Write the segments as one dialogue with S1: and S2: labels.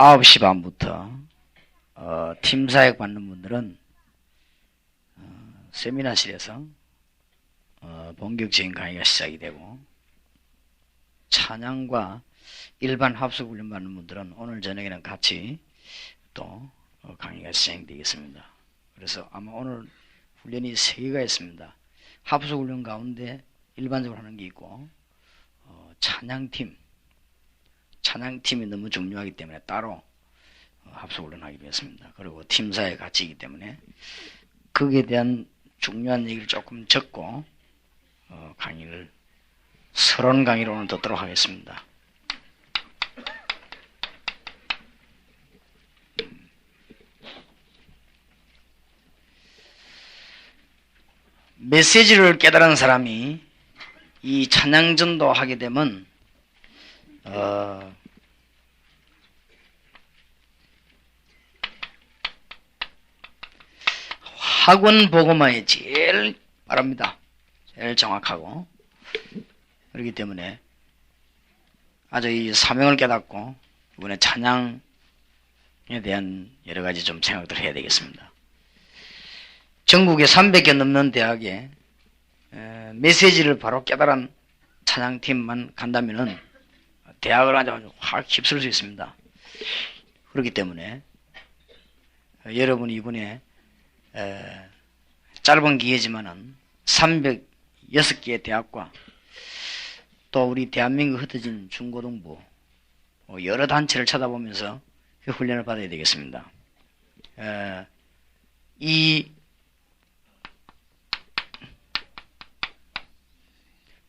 S1: 9시 반부터 팀 사역 받는 분들은 세미나실에서 본격적인 강의가 시작이 되고, 찬양과 일반 합숙 훈련 받는 분들은 오늘 저녁에는 같이 또 강의가 진행되겠습니다. 그래서 아마 오늘 훈련이 3개가 있습니다. 합숙 훈련 가운데 일반적으로 하는 게 있고, 찬양팀이 너무 중요하기 때문에 따로 합숙 훈련하기로 했습니다. 그리고 팀사에 같이 있기 때문에 거기에 대한 중요한 얘기를 조금 적고 강의를 서론 강의를 오늘 듣도록 하겠습니다. 메시지를 깨달은 사람이 이 찬양전도 하게 되면 학원 복음화에 제일 빠릅니다. 제일 정확하고, 그렇기 때문에 아주 이 사명을 깨닫고 이번에 찬양에 대한 여러 가지 좀 생각들 해야 되겠습니다. 전국에 300개 넘는 대학에 메시지를 바로 깨달은 찬양팀만 간다면은 대학을 아주 확 휩쓸 수 있습니다. 그렇기 때문에 여러분이 이번에 짧은 기회지만은 306개의 대학과 또 우리 대한민국 흩어진 중고등부 여러 단체를 쳐다보면서 그 훈련을 받아야 되겠습니다. 이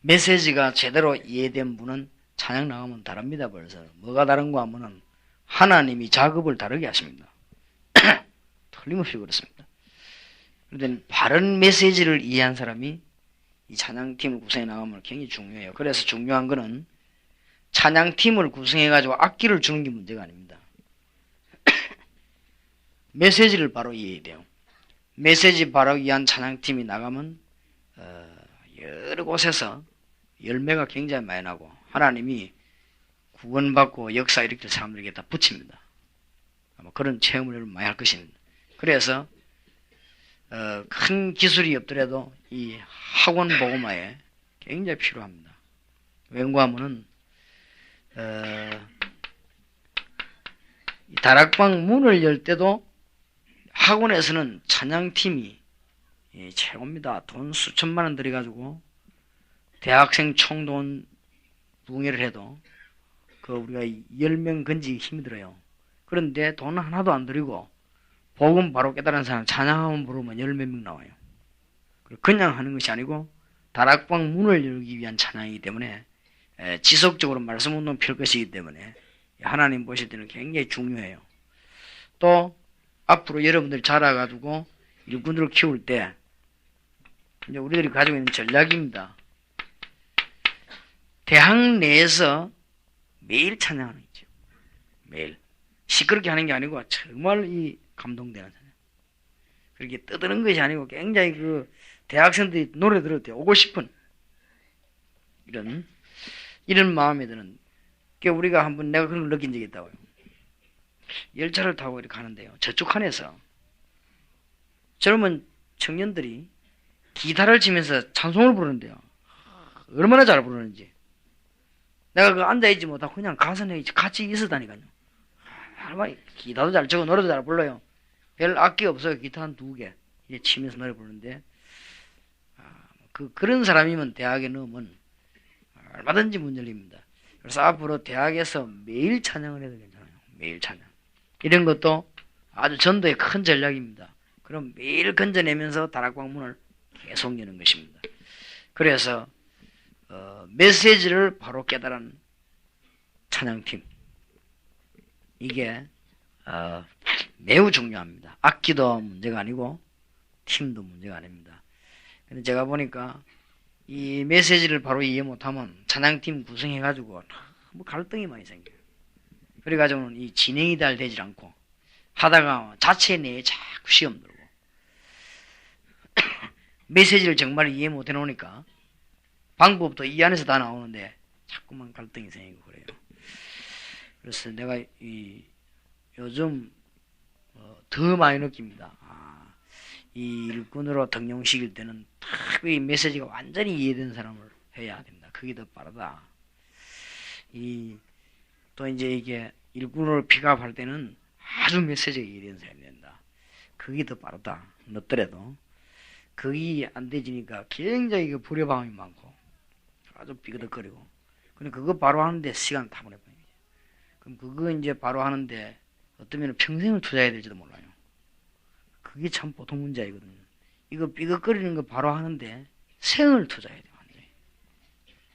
S1: 메시지가 제대로 이해된 분은 찬양 나가면 다릅니다. 벌써 뭐가 다른가 하면은 하나님이 작업을 다르게 하십니다. 틀림없이 그렇습니다. 그런데 바른 메시지를 이해한 사람이 이 찬양팀을 구성해 나가면 굉장히 중요해요. 그래서 중요한 거는 찬양팀을 구성해 가지고 악기를 주는 게 문제가 아닙니다. 메시지를 바로 이해해야 돼요. 메시지 바로 이해한 찬양팀이 나가면 여러 곳에서 열매가 굉장히 많이 나고 하나님이 구원받고 역사 일으킬 사람들에게 다 붙입니다. 아마 그런 체험을 많이 할 것입니다. 그래서 큰 기술이 없더라도 이 학원 복음화에 굉장히 필요합니다. 왠가 하면은 이 다락방 문을 열 때도 학원에서는 찬양팀이 최고입니다. 돈 수천만 원 들여가지고 대학생 총돈 부흥회를 해도 우리가 10명 건지기 힘이 들어요. 그런데 돈 하나도 안 들이고 복음 바로 깨달은 사람 찬양하면 부르면 10몇 명 나와요. 그냥 하는 것이 아니고 다락방 문을 열기 위한 찬양이기 때문에 지속적으로 말씀 운동 필 것이기 때문에 하나님 보실 때는 굉장히 중요해요. 또 앞으로 여러분들 자라가지고 일꾼들을 키울 때 이제 우리들이 가지고 있는 전략입니다. 대학 내에서 매일 찬양하는 거죠. 매일 시끄럽게 하는 게 아니고 정말 이 감동되는 찬양. 그렇게 떠드는 것이 아니고 굉장히 대학생들이 노래 들을 때 오고 싶은 이런 마음이 드는. 그러니까 우리가 한번 내가 그런 걸 느낀 적이 있다고요. 열차를 타고 이렇게 가는데요. 저쪽 칸에서 젊은 청년들이 기타를 치면서 찬송을 부르는데요. 얼마나 잘 부르는지. 내가 앉아있지 못하고 그냥 가서 같이 있었다니까요. 정말 기타도 잘 치고 노래도 잘 불러요. 별 악기 없어요. 기타 한 2개 이제 치면서 노래 부르는데 그런 사람이면 대학에 넣으면 얼마든지 문 열립니다. 그래서 앞으로 대학에서 매일 찬양을 해도 괜찮아요. 매일 찬양. 이런 것도 아주 전도의 큰 전략입니다. 그럼 매일 건져내면서 다락방 문을 계속 여는 것입니다. 그래서 메시지를 바로 깨달은 찬양팀, 이게 매우 중요합니다. 악기도 문제가 아니고 팀도 문제가 아닙니다. 근데 제가 보니까 이 메시지를 바로 이해 못하면 찬양팀 구성해가지고 갈등이 많이 생겨요. 그래가지고는 이 진행이 잘 되질 않고 하다가 자체 내에 자꾸 시험 들고 메시지를 정말 이해 못해 놓으니까 방법도 이 안에서 다 나오는데 자꾸만 갈등이 생기고 그래요. 그래서 내가 요즘 더 많이 느낍니다. 이 일꾼으로 등용시킬 때는 딱 이 메시지가 완전히 이해된 사람을 해야 됩니다. 그게 더 빠르다. 또 이제 이게 일꾼으로 픽업할 때는 아주 메시지가 이해된 사람이 된다. 그게 더 빠르다. 늦더라도. 그게 안 되지니까 굉장히 그 불협화음이 많고 아주 삐그덕거리고. 근데 그거 바로 하는데 시간 다 보내버려요. 그럼 그거 이제 바로 하는데 어쩌면 평생을 투자해야 될지도 몰라요. 그게 참 보통 문제 아니거든요. 이거 삐걱거리는 거 바로 하는데 생을 투자해야 돼요. 완전히.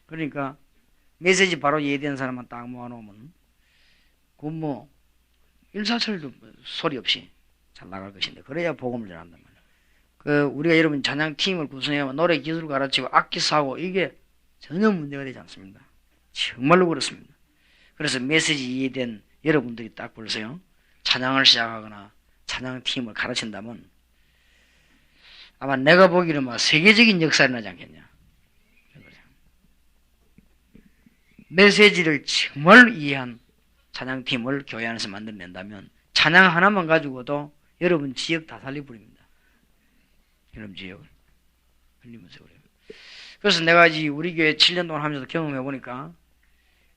S1: 그러니까 메시지 바로 이해되는 사람만 딱 모아놓으면 그 뭐 일사천리도 소리 없이 잘 나갈 것인데 그래야 복음을 전한단 말이에요. 우리가 여러분 찬양팀을 구성해서 노래 기술을 가르치고 악기 사고 이게 전혀 문제가 되지 않습니다. 정말로 그렇습니다. 그래서 메시지 이해된 여러분들이 딱 보세요. 찬양을 시작하거나 찬양팀을 가르친다면 아마 내가 보기에는 막 세계적인 역사를 나지 않겠냐. 메시지를 정말 이해한 찬양팀을 교회 안에서 만들어낸다면 찬양 하나만 가지고도 여러분 지역 다 살려버립니다. 여러분 지역을 흘리면서 그래요. 그래서 내가 우리 교회 7년 동안 하면서 경험해보니까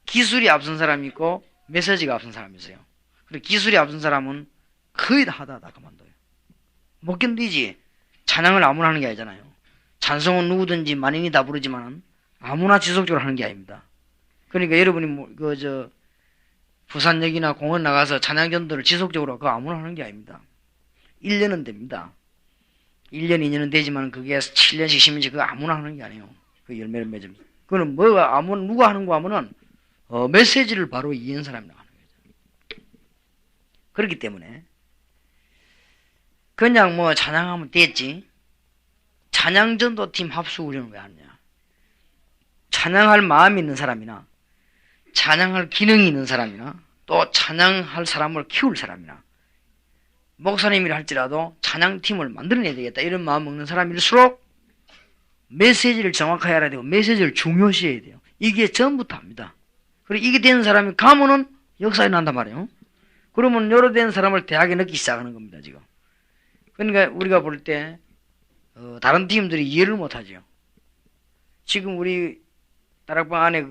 S1: 기술이 앞선 사람이 있고 메시지가 앞선 사람이 있어요. 그리고 기술이 앞선 사람은 거의 다 하다 그만둬요. 못 견디지. 찬양을 아무나 하는 게 아니잖아요. 찬송은 누구든지 만인이 다 부르지만 아무나 지속적으로 하는 게 아닙니다. 그러니까 여러분이 부산역이나 공원 나가서 찬양전도를 지속적으로 그거 아무나 하는 게 아닙니다. 1년은 됩니다. 1년, 2년은 되지만 그게 7년씩, 10년씩 그거 아무나 하는 게 아니에요. 그 열매를 맺으면서. 그거는 누가 하는 거 하면은 메시지를 바로 이해한 사람이 나가는 거죠. 그렇기 때문에 그냥 찬양하면 됐지. 찬양전도팀 합수훈련을 왜 하느냐. 찬양할 마음이 있는 사람이나 찬양할 기능이 있는 사람이나 또 찬양할 사람을 키울 사람이나 목사님이라 할지라도 찬양팀을 만들어내야 되겠다 이런 마음 먹는 사람일수록 메시지를 정확하게 알아야 되고 메시지를 중요시해야 돼요. 이게 전부터 합니다. 그리고 이게 된 사람이 가면은 역사에 난단 말이에요. 그러면 여러 된 사람을 대학에 넣기 시작하는 겁니다. 지금. 그러니까 우리가 볼 때 다른 팀들이 이해를 못하죠. 지금 우리 다락방 안에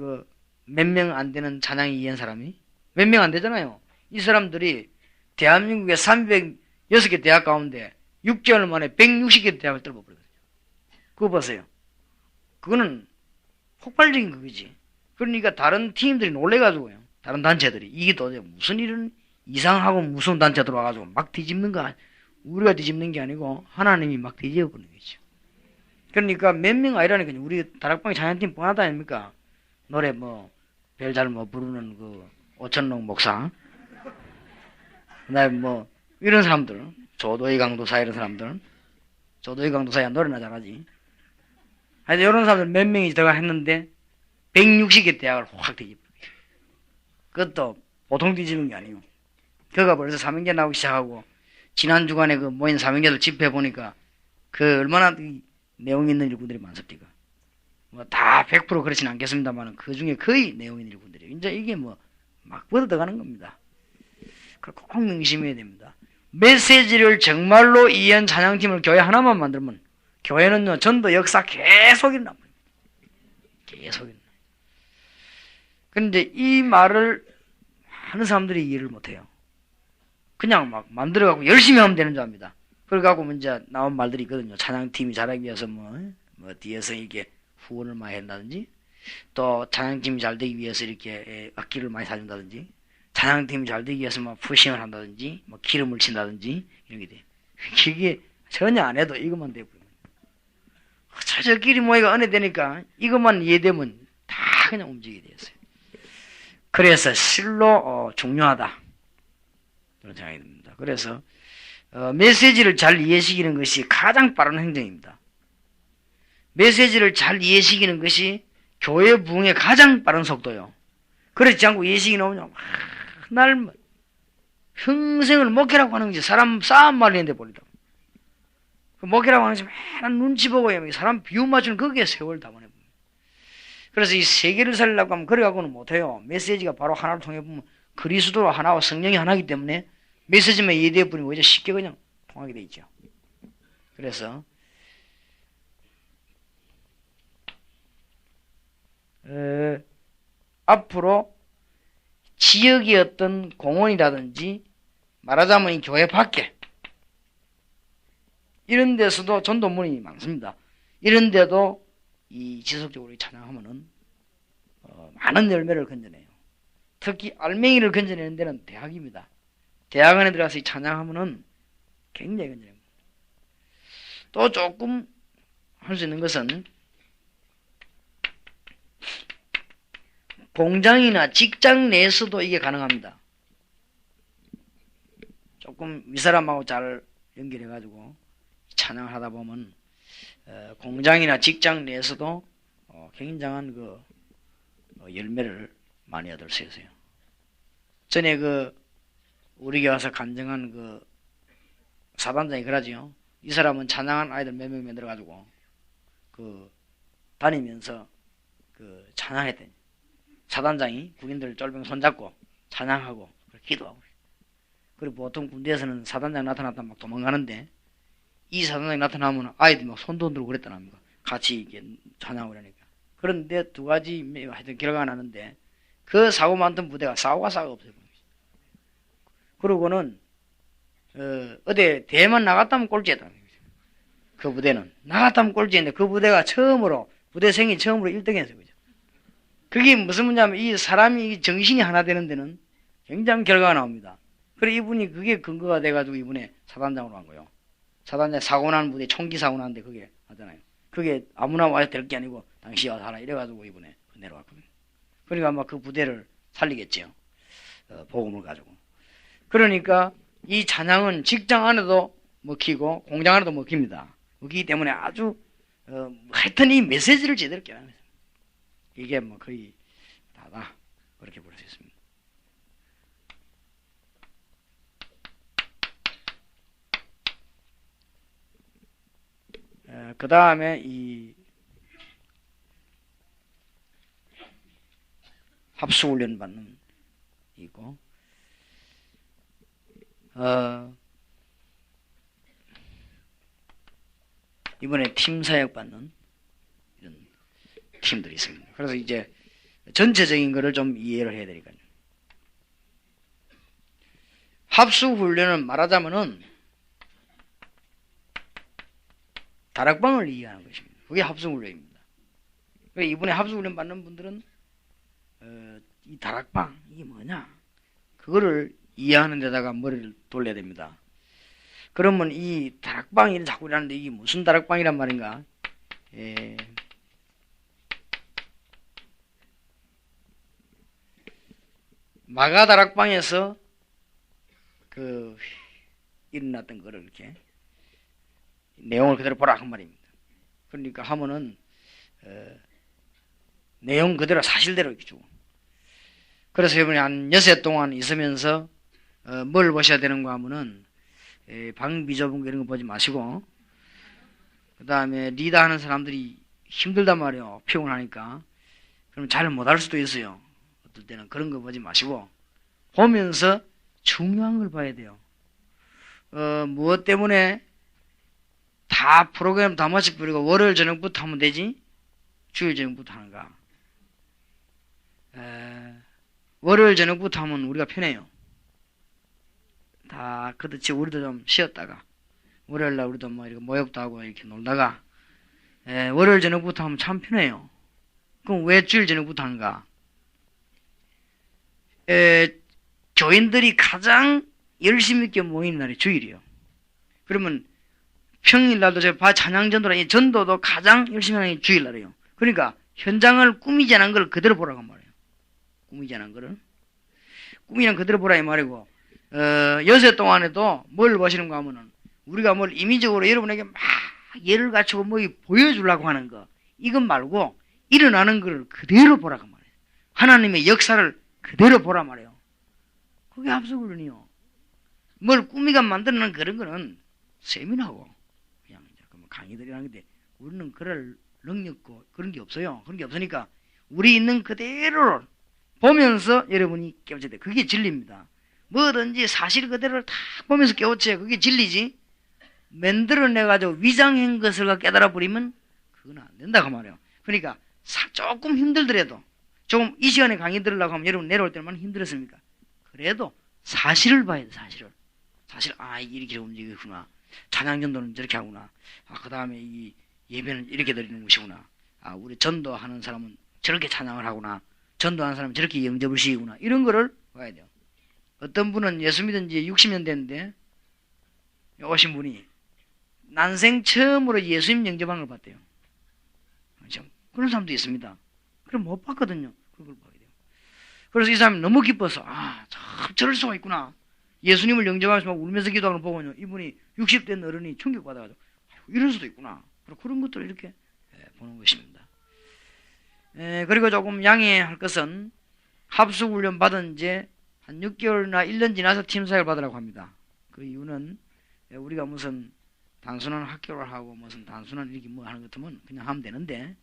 S1: 몇 명 안 되는 찬양이 이해한 사람이 몇 명 안 되잖아요. 이 사람들이 대한민국의 306개 대학 가운데 6개월 만에 160개 대학을 뚫어버리거든요. 그거 보세요. 그거는 폭발적인 그거지. 그러니까 다른 팀들이 놀래가지고요. 다른 단체들이 이게 도대체 무슨 이런 이상하고 무서운 단체 들어와가지고 막 뒤집는 거 우리가 뒤집는 게 아니고 하나님이 막 뒤집어버리는 거죠. 그러니까 몇 명 아니라니까요. 우리 다락방에 찬양팀 뻔하다 아닙니까? 노래 별 잘 부르는 오천록 목사. 그다음에 이런 사람들. 조도희 강도사 이런 사람들. 조도희 강도사야 노래나 잘하지. 하여튼 이런 사람들 몇 명이 들어가 했는데 160개 대학을 확 뒤집어. 그것도 보통 뒤집은 게 아니에요. 그가 벌써 사명제 나오기 시작하고 지난 주간에 모인 사명제들 집회 보니까 얼마나 내용 있는 일꾼들이 많습니까? 다 100% 그렇진 않겠습니다만 그 중에 거의 내용 있는 일꾼들이에요. 이제 이게 막 뻗어가는 겁니다. 꼭 명심해야 됩니다. 메시지를 정말로 이해한 찬양팀을 교회 하나만 만들면 교회는요 전도 역사 계속 일어납니다. 계속 일어나. 그런데 이 말을 많은 사람들이 이해를 못해요. 그냥 막 만들어갖고 열심히 하면 되는 줄 압니다. 그래갖고 이제 나온 말들이 있거든요. 찬양팀이 잘하기 위해서 뒤에서 이게 후원을 많이 한다든지 또 찬양팀이 잘 되기 위해서 이렇게 악기를 많이 사준다든지 찬양팀이 잘 되기 위해서 푸싱을 한다든지 기름을 친다든지 이런 게 돼. 그게 전혀 안 해도 이것만 되고 저끼리 모이가 은혜 되니까 이것만 이해되면 다 그냥 움직이게 되었어요. 그래서 실로 중요하다 그런 생각이 듭니다. 그래서 메시지를 잘 이해시키는 것이 가장 빠른 행정입니다. 메시지를 잘 이해시키는 것이 교회 부흥의 가장 빠른 속도요. 그렇지 않고 이해시키 놓으면 날 평생을 목회라고 하는 것이 사람 싸움 말리는데 버리다. 그 목회라고 하는 것이 맨날 눈치 보고 사람 비유 맞추는 거기에 세월 다 보내봅니다. 그래서 이 세계를 살려고 하면 그래갖고는 못해요. 메시지가 바로 하나를 통해 보면 그리스도로 하나와 성령이 하나이기 때문에 메시지만 이해되어 버리면 이제 쉽게 그냥 통하게 돼 있죠. 그래서 앞으로 지역의 어떤 공원이라든지 말하자면 이 교회 밖에 이런 데서도 전도문이 많습니다. 이런 데도 이 지속적으로 찬양하면은 많은 열매를 건져내요. 특히 알맹이를 건져내는 데는 대학입니다. 대학 안에 들어가서 이 찬양하면은 굉장히 건져냅니다. 또 조금 할 수 있는 것은 공장이나 직장 내에서도 이게 가능합니다. 조금 윗사람하고 잘 연결해가지고 찬양을 하다 보면 공장이나 직장 내에서도 굉장한 그 열매를 많이 얻을 수 있어요. 전에 우리 교회 와서 간증한 사단장이 그러지요. 이 사람은 찬양한 아이들 몇 명 만들어가지고 다니면서 찬양했더니 사단장이 군인들 쫄병 손잡고 찬양하고 기도하고. 그리고 보통 군대에서는 사단장 나타났다 막 도망가는데 이 사단장이 나타나면 아이들이 막 손도 흔들고 그랬다는 겁니다. 같이 이렇게 찬양하고 그러니까. 그런데 두 가지 하여튼 결과가 나는데 그 사고 많던 부대가 사고가 없어요. 그러고는 어디 대회만 나갔다면 꼴찌했다는 거죠. 그 부대는 나갔다면 꼴찌했는데 그 부대가 부대생이 처음으로 1등했어요. 그죠? 그게 무슨 문제냐면 이 사람이 정신이 하나 되는 데는 굉장히 결과가 나옵니다. 그래 이분이 그게 근거가 돼가지고 이분에 사단장으로 한 거예요. 사단장 사고 난 부대 총기 사고 났는데 그게 하잖아요. 그게 아무나 와서 될 게 아니고 당시 와서 하라 이래가지고 이분에 내려왔거든요. 그러니까 아마 그 부대를 살리겠지요. 복음을 가지고. 그러니까 이 찬양은 직장 안에도 먹히고 공장 안에도 먹힙니다. 먹히기 때문에 아주 하여튼 이 메시지를 제대로 깨닫는 거예요. 이게 거의 다다 그렇게 볼 수 있습니다. 그 다음에 이 합수훈련 받는 있고 이번에 팀 사역 받는 이런 팀들이 있습니다. 그래서 이제 전체적인 거를 좀 이해를 해야 되니까요. 합수훈련은 말하자면은 다락방을 이해하는 것입니다. 그게 합수훈련입니다. 이번에 합수훈련 받는 분들은 이 다락방 이게 뭐냐 그거를 이해하는 데다가 머리를 돌려야 됩니다. 그러면 이 다락방이 자꾸 이러는데 이게 무슨 다락방이란 말인가? 마가 다락방에서 일어났던 거를 이렇게 내용을 그대로 보라 한 말입니다. 그러니까 하면은 내용 그대로 사실대로 이렇게 주고. 그래서 이번에 한 여세 동안 있으면서 뭘 보셔야 되는가 하면은 방비 좁은 거 이런 거 보지 마시고 그 다음에 리더 하는 사람들이 힘들단 말이에요. 피곤하니까. 그럼 잘 못할 수도 있어요. 어떨 때는 그런 거 보지 마시고 보면서 중요한 걸 봐야 돼요. 무엇 때문에 다 프로그램 다 마쳐버리고 월요일 저녁부터 하면 되지? 주일 저녁부터 하는가? 월요일 저녁부터 하면 우리가 편해요. 다 그렇지 우리도 좀 쉬었다가 월요일날 우리도 이렇게 모욕도 하고 이렇게 놀다가 월요일 저녁부터 하면 참 편해요. 그럼 왜 주일 저녁부터 하는가? 교인들이 가장 열심히 있게 모이는 날이 주일이요. 그러면 평일날도 제가 찬양전도라 전도도 가장 열심히 하는 게 주일날이에요. 그러니까 현장을 꾸미지 않은 걸 그대로 보라고 말이에요. 꾸미지 않은 거를 꾸미는 그대로 보라 이 말이고 여세 동안에도 뭘 보시는가 하면은 우리가 뭘 임의적으로 여러분에게 막 예를 갖추고 뭐 보여주려고 하는 거 이것 말고 일어나는 걸 그대로 보라고 말이에요. 하나님의 역사를 그대로 보라 말이에요. 그게 합수훈련이요. 뭘 꾸미가 만드는 그런 거는 세미나고 그냥 강의들이라는 건데 우리는 그럴 능력고 그런 게 없어요. 그런 게 없으니까 우리 있는 그대로 보면서 여러분이 깨우쳐야 돼. 그게 진리입니다. 뭐든지 사실 그대로를 다 보면서 깨우쳐야 그게 진리지. 만들어내가지고 위장한 것을 깨달아 버리면 그건 안 된다 그 말이에요. 그러니까 조금 힘들더라도 조금 이 시간에 강의 들으려고 하면 여러분 내려올 때만 힘들었습니까? 그래도 사실을 봐야 돼. 사실을. 사실 이게 이렇게 움직이구나. 찬양전도는 저렇게 하구나. 그 다음에 이 예배는 이렇게 드리는 것이구나. 우리 전도하는 사람은 저렇게 찬양을 하구나. 전도하는 사람은 저렇게 영접을 시키구나. 이런 거를 봐야 돼요. 어떤 분은 예수 믿은 지 60년 됐는데 오신 분이 난생 처음으로 예수님 영접한 걸 봤대요. 그런 사람도 있습니다. 그럼 못 봤거든요. 그걸 봐야 돼요. 그래서 이 사람이 너무 기뻐서 참 저럴 수가 있구나. 예수님을 영접하면서 막 울면서 기도하는 걸 보면요. 이분이 60된 어른이 충격받아가지고 이럴 수도 있구나. 그런 것들을 이렇게 보는 것입니다. 그리고 조금 양해할 것은 합숙훈련 받은 지 한 6개월이나 1년 지나서 팀사역을 받으라고 합니다. 그 이유는 우리가 무슨 단순한 학교를 하고 무슨 단순한 이렇게 뭐 하는 것 같으면 그냥 하면 되는데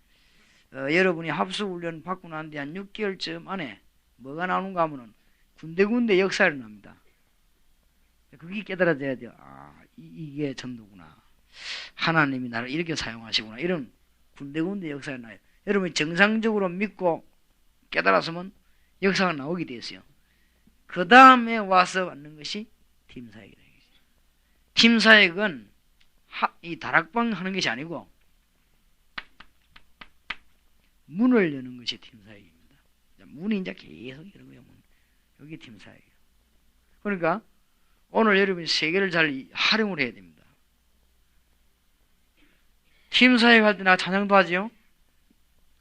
S1: 여러분이 합숙훈련 받고 난 뒤 한 6개월쯤 안에 뭐가 나오는가 하면은 군데군데 역사를 납니다. 그게 깨달아져야 돼요. 이게 전도구나. 하나님이 나를 이렇게 사용하시구나. 이런 군데군데 역사가 나요. 여러분이 정상적으로 믿고 깨달았으면 역사가 나오게 돼 있어요. 그 다음에 와서 받는 것이 팀사역이다. 팀사역은 이 다락방 하는 것이 아니고 문을 여는 것이 팀사역입니다. 문이 이제 계속 이런 거예요. 여기 팀사역이에요. 그러니까 오늘 여러분이 세계를 잘 활용을 해야 됩니다. 팀사역 할 때 나 찬양도 하지요.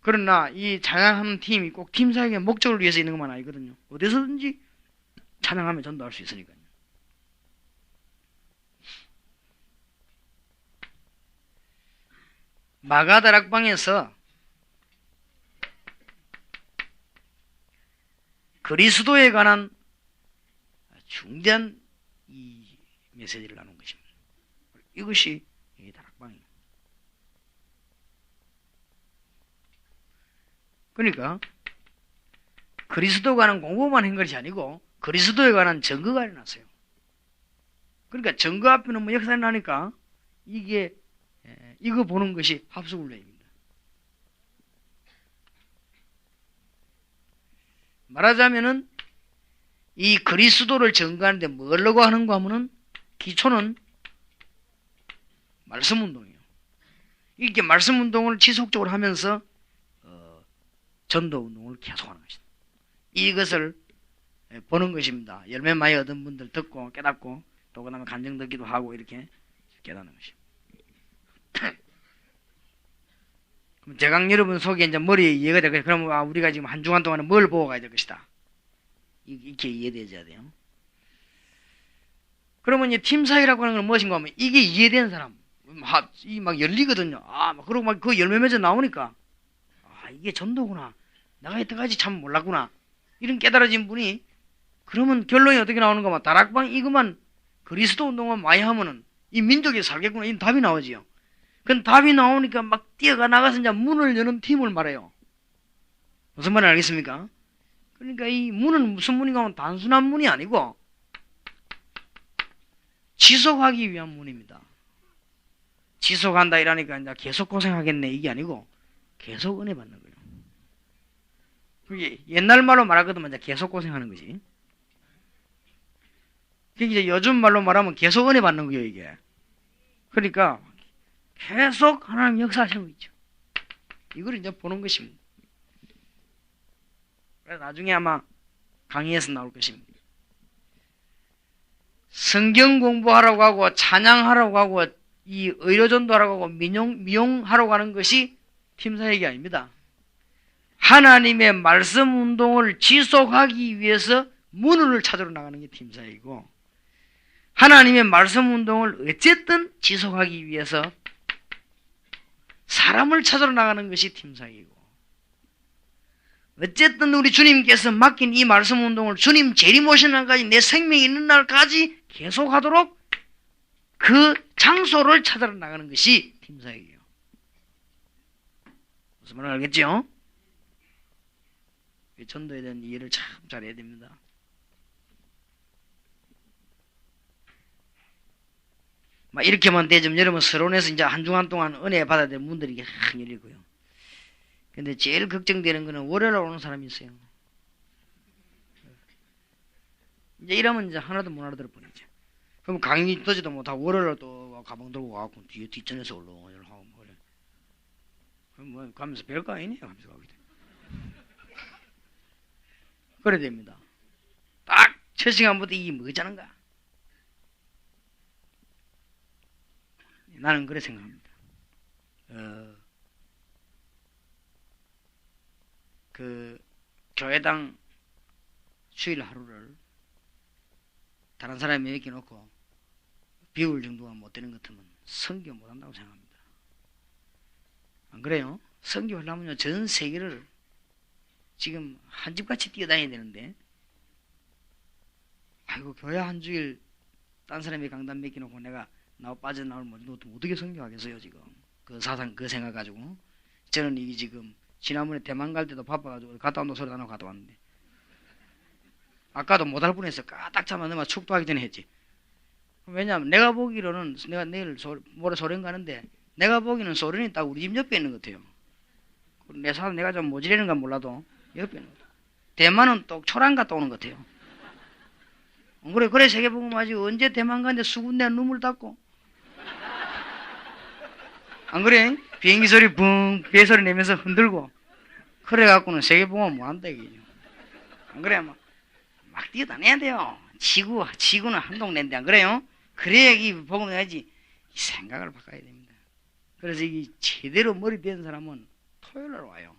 S1: 그러나 이 찬양하는 팀이 꼭 팀사역의 목적을 위해서 있는 것만 아니거든요. 어디서든지 찬양하면 전도할 수 있으니까요. 마가다락방에서 그리스도에 관한 중대한 이 메시지를 나눈 것입니다. 이것이 다락방이에요. 그러니까 그리스도에 관한 공부만 한 것이 아니고 그리스도에 관한 증거가 일어났어요. 그러니까 증거 앞에는 뭐 역사가 나니까 이거 보는 것이 합숙훈련입니다. 말하자면은 이 그리스도를 증거하는데 뭐라고 하는가 하면은 기초는 말씀운동이에요. 이렇게 말씀운동을 지속적으로 하면서 전도운동을 계속하는 것이다. 이것을 보는 것입니다. 열매 많이 얻은 분들 듣고 깨닫고 또 그 다음에 간증 듣기도 하고 이렇게 깨닫는 것입니다. 그럼 제가 여러분 속에 이제 머리에 이해가 되고 그럼 우리가 지금 한 주간 동안에 뭘 보고 가야 될 것이다. 이렇게 이해되어야 돼요. 그러면 이제 팀사역이라고 하는 건 무엇인가 하면 이게 이해된 사람 막 열리거든요. 그리고 막 그 열매 맺어 나오니까 이게 전도구나. 내가 이때까지 참 몰랐구나. 이런 깨달아진 분이 그러면 결론이 어떻게 나오는가 하면 다락방 이것만 그리스도 운동만 많이 하면은 이 민족이 살겠구나. 이 답이 나오지요. 그 답이 나오니까 막 뛰어가 나가서 이제 문을 여는 팀을 말해요. 무슨 말인지 알겠습니까? 그러니까 이 문은 무슨 문인가 하면 단순한 문이 아니고 지속하기 위한 문입니다. 지속한다 이러니까 이제 계속 고생하겠네 이게 아니고 계속 은혜 받는 거예요. 그게 옛날 말로 말하거든 이제 계속 고생하는 거지. 그게 이제 요즘 말로 말하면 계속 은혜 받는 거예요 이게. 그러니까 계속 하나님 역사하시는 거 있죠. 이걸 이제 보는 것입니다. 그래서 나중에 아마 강의에서 나올 것입니다. 성경 공부하라고 하고 찬양하라고 하고 이 의료전도하라고 하고 미용하라고 하는 것이 팀사역이 아닙니다. 하나님의 말씀 운동을 지속하기 위해서 문을 찾으러 나가는 게 팀사역이고 하나님의 말씀 운동을 어쨌든 지속하기 위해서 사람을 찾으러 나가는 것이 팀사역이고 어쨌든 우리 주님께서 맡긴 이 말씀 운동을 주님 재림 오시는 날까지 내 생명이 있는 날까지 계속하도록 그 장소를 찾아러 나가는 것이 팀사역이에요. 무슨 말인지 알겠죠? 전도에 대한 이해를 참 잘해야 됩니다. 막 이렇게만 되좀 여러분 서론에서 이제 한 주간 동안 은혜 받아야 될 문들이 이게 확 열리고요. 근데 제일 걱정되는 거는 월요일 오는 사람이 있어요. 이제 이러면 이제 하나도 못 알아들어 버리죠. 그럼 강의 듣지도 못하고 월요일 또 가방 들고 와갖고 뒤에 뒷전에서 올라오고 하고 뭐 그래. 그럼 뭐 가면서 별거 아니네요. 하면서 가게 돼. 그래 됩니다. 딱 첫 시간부터 이게 뭐자는가? 나는 그래 생각합니다. 그 교회당 주일 하루를 다른 사람이 맡겨놓고 비울 정도가 못 되는 것 같으면 선교 못 한다고 생각합니다. 안 그래요? 선교하려면요 전 세계를 지금 한 집같이 뛰어다녀야 되는데, 아이고 교회 한 주일 딴 사람이 강단 맡겨놓고 내가 빠져나오면 어떻게 선교하겠어요 지금. 그 사상 그 생각 가지고 저는 이게 지금 지난번에 대만 갈 때도 바빠가지고 갔다 온다 소리 안 하고 갔다 왔는데, 아까도 못할 뻔했어. 까딱 잡아 내가 축도하기 전에 했지. 왜냐면 내가 보기로는 내가 내일 모레 소련 가는데 내가 보기는 소련이 딱 우리 집 옆에 있는 것 같아요. 내 사람 내가 좀 모질리는가 몰라도 옆에 있는 것 같아요. 대만은 또 초랑 갔다 오는 것 같아요. 그래 세계복음하지. 언제 대만 가는데 수군대 눈물 닦고 안 그래? 비행기 소리 붕 배 소리 내면서 흔들고 그래 갖고는 세계복음 뭐 한다 이게죠. 안 그래? 막 뛰어다녀야 돼요. 지구는 한동 낸데 안 그래요? 그래야 이 복음 해야지. 이 생각을 바꿔야 됩니다. 그래서 이 제대로 머리 된 사람은 토요일날 와요.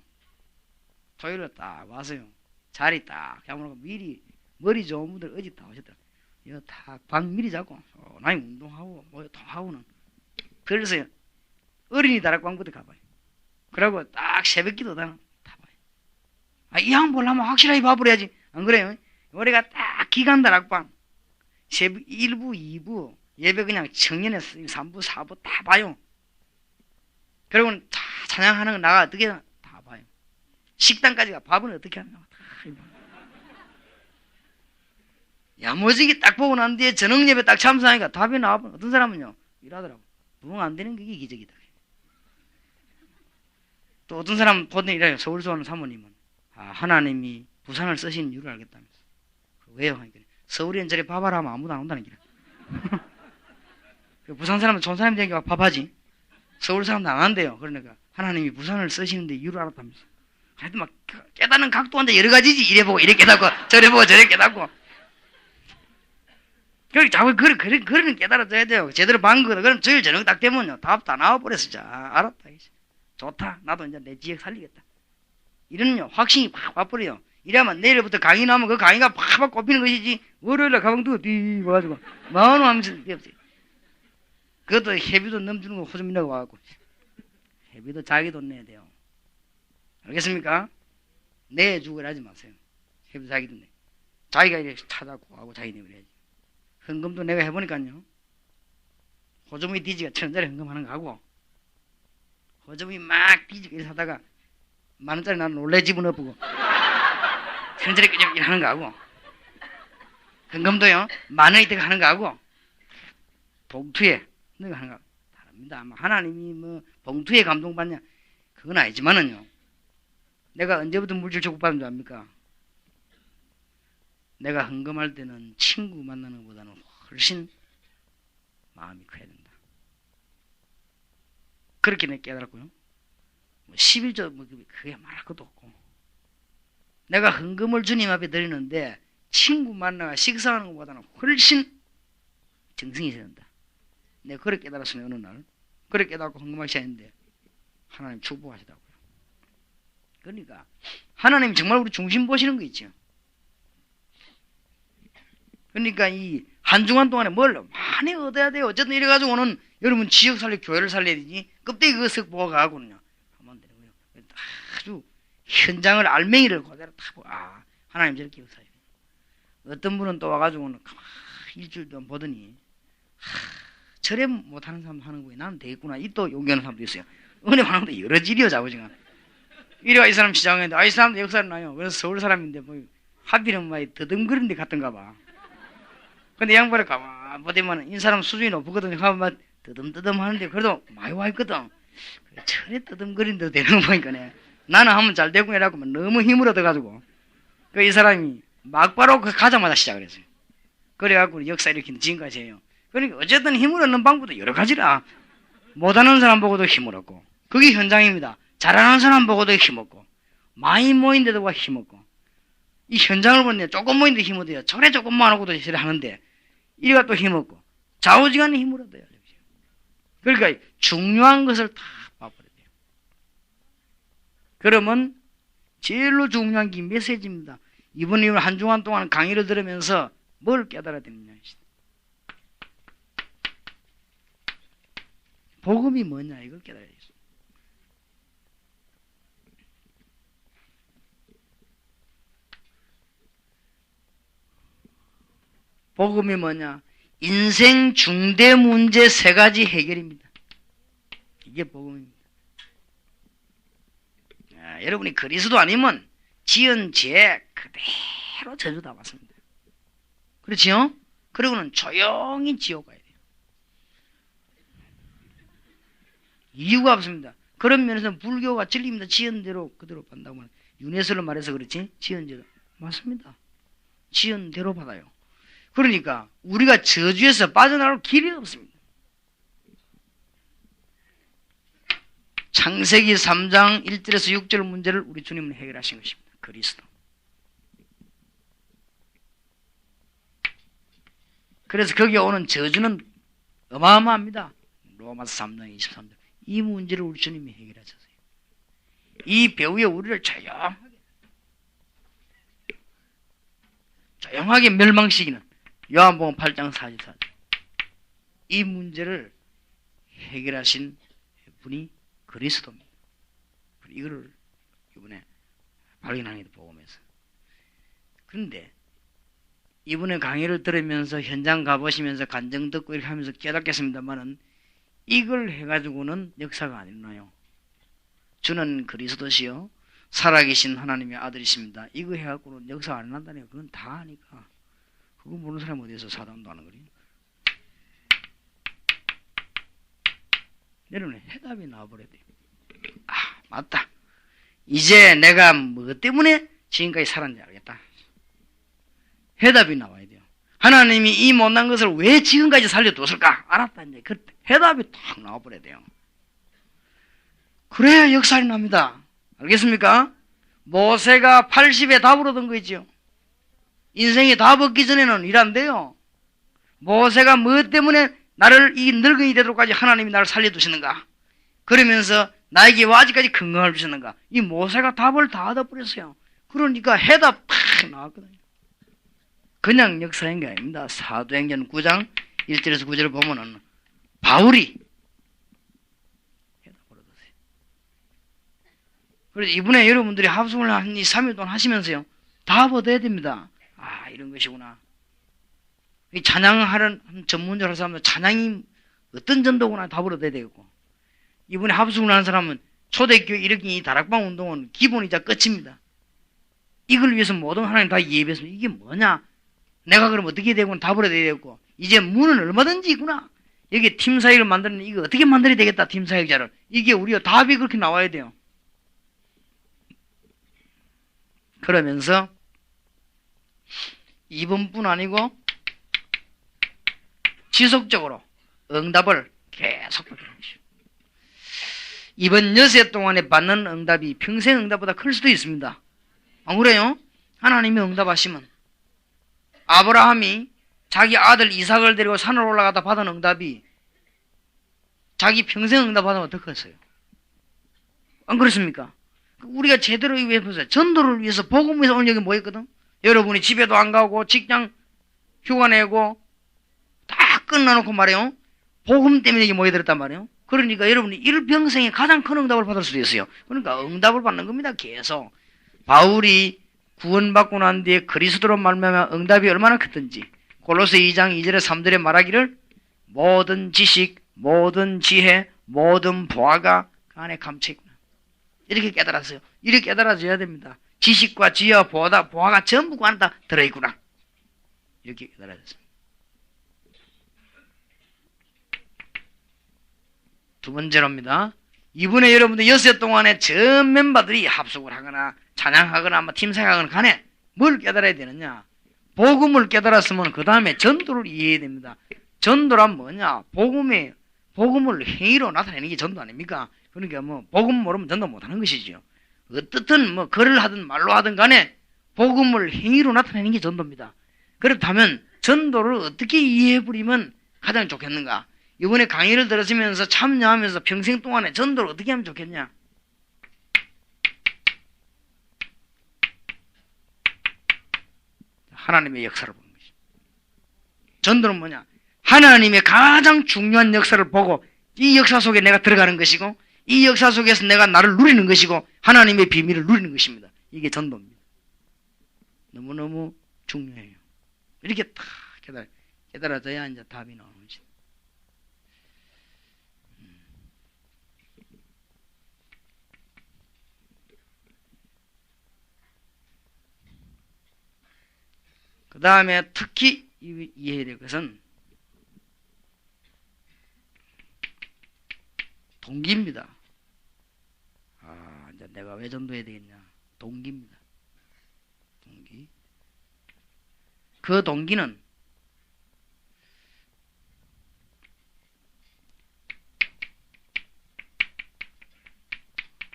S1: 토요일날 딱 와서요. 자리 딱 잡아놓고 미리 머리 좋은 분들 어제 다 오셨더라. 이거 다 방 미리 잡고 나이 운동하고 뭐 다 하고는 그래서 어린이 다락방부터 가봐요. 그러고 딱 새벽기도 다 봐요. 이 양 보려면 확실하게 봐버려야지. 안 그래요? 우리가 딱 기간 다락방 새벽 1부 2부 예배 그냥 청년의 3부 4부 다 봐요. 그리고는 다 찬양하는 거 나가 어떻게 다 봐요. 식당까지 가. 밥은 어떻게 하나 다 봐요. 야무지게 딱 보고 난 뒤에 저녁 예배 딱 참석하니까 답이 나와버려. 어떤 사람은요 일하더라고. 부흥 안 되는 게 기적이다. 또 어떤 사람은 보통 이래요. 서울서 오는 사모님은 하나님이 부산을 쓰신 이유를 알겠다면서. 왜요? 하니까 서울에 저래 밥하라 하면 아무도 안 온다는 길. 부산 사람은 좋은 사람이 되니까 밥하지. 서울 사람도 안 한대요. 그러니까 하나님이 부산을 쓰시는데 이유를 알았다면서. 하여튼 막 깨닫는 각도한데 여러 가지지. 이래 보고 이래 깨닫고 저래 보고 저래 깨닫고. 그렇게 자꾸 그러는 깨달아져야 돼요. 제대로 방거든. 그럼 저일 저녁 딱 되면요 답 다 나와버렸어. 자, 알았다. 좋다. 나도 이제 내 지역 살리겠다. 이런요 확신이 팍 와버려요. 이러면 내일부터 강의 나오면 그 강의가 팍팍 꼽히는 것이지. 월요일에 가방 두고 뒤 와가지고 마흔 하면서 없어요. 그것도 회비도 넘주는 거 호주민하고 와갖고 회비도 자기 돈 내야 돼요. 알겠습니까? 내주고 하지 마세요. 회비도 자기 돈 내. 자기가 이렇게 찾아고 하고 자기 내버려야지. 헌금도 내가 해보니까요. 호주머니 디지가 1,000원짜리 헌금하는 거 하고 호주머니 막 디지가 이렇게 사다가 만원짜리 나는 놀래 집어넣어보고 1,000원짜리 그냥 하는 거 하고 헌금도요 10,000원 이때가 하는 거 하고 봉투에 넣어 하는 거 다릅니다. 하나님이 뭐 봉투에 감동받냐 그건 아니지만은요 내가 언제부터 물질 축복받은 줄 압니까? 내가 헌금할 때는 친구 만나는 것보다는 훨씬 마음이 커야 된다. 그렇게 내가 깨달았고요. 11조 뭐 그게 말할 것도 없고 내가 헌금을 주님 앞에 드리는데 친구 만나가 식사하는 것보다는 훨씬 정성이 있어야 된다. 내가 그렇게 깨달았으니 어느 날 그렇게 깨닫고 헌금하기 시작했는데 하나님 축복하시더라고요. 그러니까 하나님 정말 우리 중심 보시는 거 있죠. 그러니까 이 한 주간 동안에 뭘 많이 얻어야 돼요. 어쨌든 이래가지고는 여러분 지역 살려 교회를 살려야 되지. 껍데기 그것을 보아가고는요. 하면 되는 거예요. 아주 현장을 알맹이를 그대로 다 보고 하나님 저렇게 역사해요. 어떤 분은 또 와가지고는 일주일 동안 보더니 저래 못하는 사람 하는 거에 나는 되겠구나. 이 또 용기하는 사람도 있어요. 은혜 받는 것도 여러 질이요 자부지가. 이래가 이 사람 시장했는데 이 사람도 역사를 나요. 그래서 서울 사람인데 뭐 하필은 막 더듬거리는 데 갔던가 봐. 근데 양반을 가만 보더만 이 사람 수준이 높거든요. 가만 뜨듬뜨듬 하는데 그래도 많이 와 있거든. 철에 뜨듬거린데도 되는 거 보니까네. 나는 하면 잘 되고 이라고 너무 힘을 얻어가지고 그 이 사람이 막바로 그 가자마자 시작을 했어요. 그래갖고 역사 일으키는 지금까지 해요. 그러니까 어쨌든 힘을 얻는 방법도 여러 가지라. 못하는 사람 보고도 힘을 얻고 그게 현장입니다. 잘하는 사람 보고도 힘 얻고 많이 모인데도 힘 얻고 이 현장을 보는데 조금 모인데 힘 얻어요. 저래 조금만 하고도 저래 하는데 이래가 또 힘 얻고 좌우지간에 힘을 얻어요. 그러니까 중요한 것을 다 봐버려야 돼요. 그러면 제일로 중요한 게 메시지입니다. 이번 이후 한 주간 동안 강의를 들으면서 뭘 깨달아야 되느냐. 복음이 뭐냐 이걸 깨달아야 돼요. 복음이 뭐냐? 인생 중대 문제 3가지 해결입니다. 이게 복음입니다. 여러분이 그리스도 아니면 지은 죄 그대로 저주 다 받습니다. 그렇지요? 그리고는 조용히 지옥 가야 돼요. 이유가 없습니다. 그런 면에서 불교가 진리입니다. 지은 대로 그대로 받는다고 하는 윤회설로 말해서 그렇지 지은 대로 맞습니다. 지은 대로 받아요. 그러니까 우리가 저주에서 빠져나갈 길이 없습니다. 창세기 3장 1절에서 6절 문제를 우리 주님은 해결하신 것입니다. 그리스도. 그래서 거기에 오는 저주는 어마어마합니다. 로마서 3장 23절. 이 문제를 우리 주님이 해결하셨어요. 이 배후에 우리를 조용하게 멸망시키는 요한복음 8장 44절. 이 문제를 해결하신 분이 그리스도입니다. 이거를 이번에 발견하게 복음에서. 그런데 이번에 강의를 들으면서 현장 가보시면서 간증 듣고 이렇게 하면서 깨닫겠습니다만은 이걸 해가지고는 역사가 안 일어나요. 주는 그리스도시요 살아계신 하나님의 아들이십니다. 이거 해갖고는 역사가 안 일어난다니까. 그건 다 아니까. 그거 모르는 사람이 어디서 사단도 하는 거리. 여러분 해답이 나와버려야 돼요. 아 맞다. 이제 내가 뭐 때문에 지금까지 살았는지 알겠다. 해답이 나와야 돼요. 하나님이 이 못난 것을 왜 지금까지 살려뒀을까? 알았다. 이제 그 해답이 딱 나와버려야 돼요. 그래야 역사가 납니다. 알겠습니까? 모세가 80에 답을 얻은 거 있죠. 인생이 답 얻기 전에는 일 안 돼요. 모세가 뭐 때문에 나를 이 늙은이 되도록까지 하나님이 나를 살려두시는가? 그러면서 나에게 왜 아직까지 건강을 주시는가? 이 모세가 답을 다 얻어버렸어요. 그러니까 해답 탁 나왔거든요. 그냥 역사인 게 아닙니다. 사도행전 9장 1절에서 9절을 보면은 바울이 해답을 얻었어요. 그래서 이번에 여러분들이 합숙을 한 2, 3일 동안 하시면서요. 답 얻어야 됩니다. 아 이런 것이구나. 이 찬양하는 전문적으로 사람은 찬양이 어떤 전도구나 답을 얻어야 되겠고 이번에 합숙을 하는 사람은 초대교회 일으킨 이 다락방 운동은 기본이자 끝입니다. 이걸 위해서 모든 하나님 다 예배했습니다. 이게 뭐냐? 내가 그럼 어떻게 되고 답을 얻어야 되겠고 이제 문은 얼마든지 있구나. 여기 팀 사역을 만드는 이거 어떻게 만들어야 되겠다. 팀 사역자를. 이게 우리가 답이 그렇게 나와야 돼요. 그러면서 이번뿐 아니고 지속적으로 응답을 계속 받는 것이죠. 이번 여세 동안에 받는 응답이 평생 응답보다 클 수도 있습니다. 안 그래요? 하나님이 응답하시면 아브라함이 자기 아들 이삭을 데리고 산을 올라가다 받은 응답이 자기 평생 응답 받으면 어떡했어요? 안 그렇습니까? 우리가 제대로 위해 보세요. 전도를 위해서 복음을 위해서 오늘 여기 모였거든. 여러분이 집에도 안 가고 직장 휴가 내고 다 끝나놓고 말이에요. 복음 때문에 여기 모여들었단 말이에요. 그러니까 여러분이 일평생에 가장 큰 응답을 받을 수도 있어요. 그러니까 응답을 받는 겁니다. 계속. 바울이 구원받고 난 뒤에 그리스도로 말미암아 응답이 얼마나 컸든지 골로새 2장 2절에 3절에 말하기를 모든 지식, 모든 지혜, 모든 보화가 그 안에 감춰있구나. 이렇게 깨달았어요. 이렇게 깨달아져야 됩니다. 지식과 지혜와 보화가 전부 그 안에 다 들어있구나. 이렇게 깨달아졌습니다. 두 번째로입니다. 이번에 여러분들 6해 동안에 전 멤버들이 합숙을 하거나 찬양하거나 팀생하거나 간에 뭘 깨달아야 되느냐? 복음을 깨달았으면 그 다음에 전도를 이해해야 됩니다. 전도란 뭐냐? 복음을 행위로 나타내는 게 전도 아닙니까? 그러니까 복음 모르면 전도 못하는 것이지요. 어떻든 글을 하든 말로 하든 간에 복음을 행위로 나타내는 게 전도입니다. 그렇다면 전도를 어떻게 이해해버리면 가장 좋겠는가? 이번에 강의를 들으시면서 참여하면서 평생 동안에 전도를 어떻게 하면 좋겠냐? 하나님의 역사를 보는 것이죠. 전도는 뭐냐? 하나님의 가장 중요한 역사를 보고 이 역사 속에 내가 들어가는 것이고 이 역사 속에서 내가 나를 누리는 것이고 하나님의 비밀을 누리는 것입니다. 이게 전도입니다. 너무너무 중요해요. 이렇게 딱 깨달아져야 이제 답이 나오는 거지. 그 다음에 특히 이해해야 될 것은 동기입니다. 이제 내가 왜 전도해야 되겠냐? 동기입니다. 동기. 그 동기는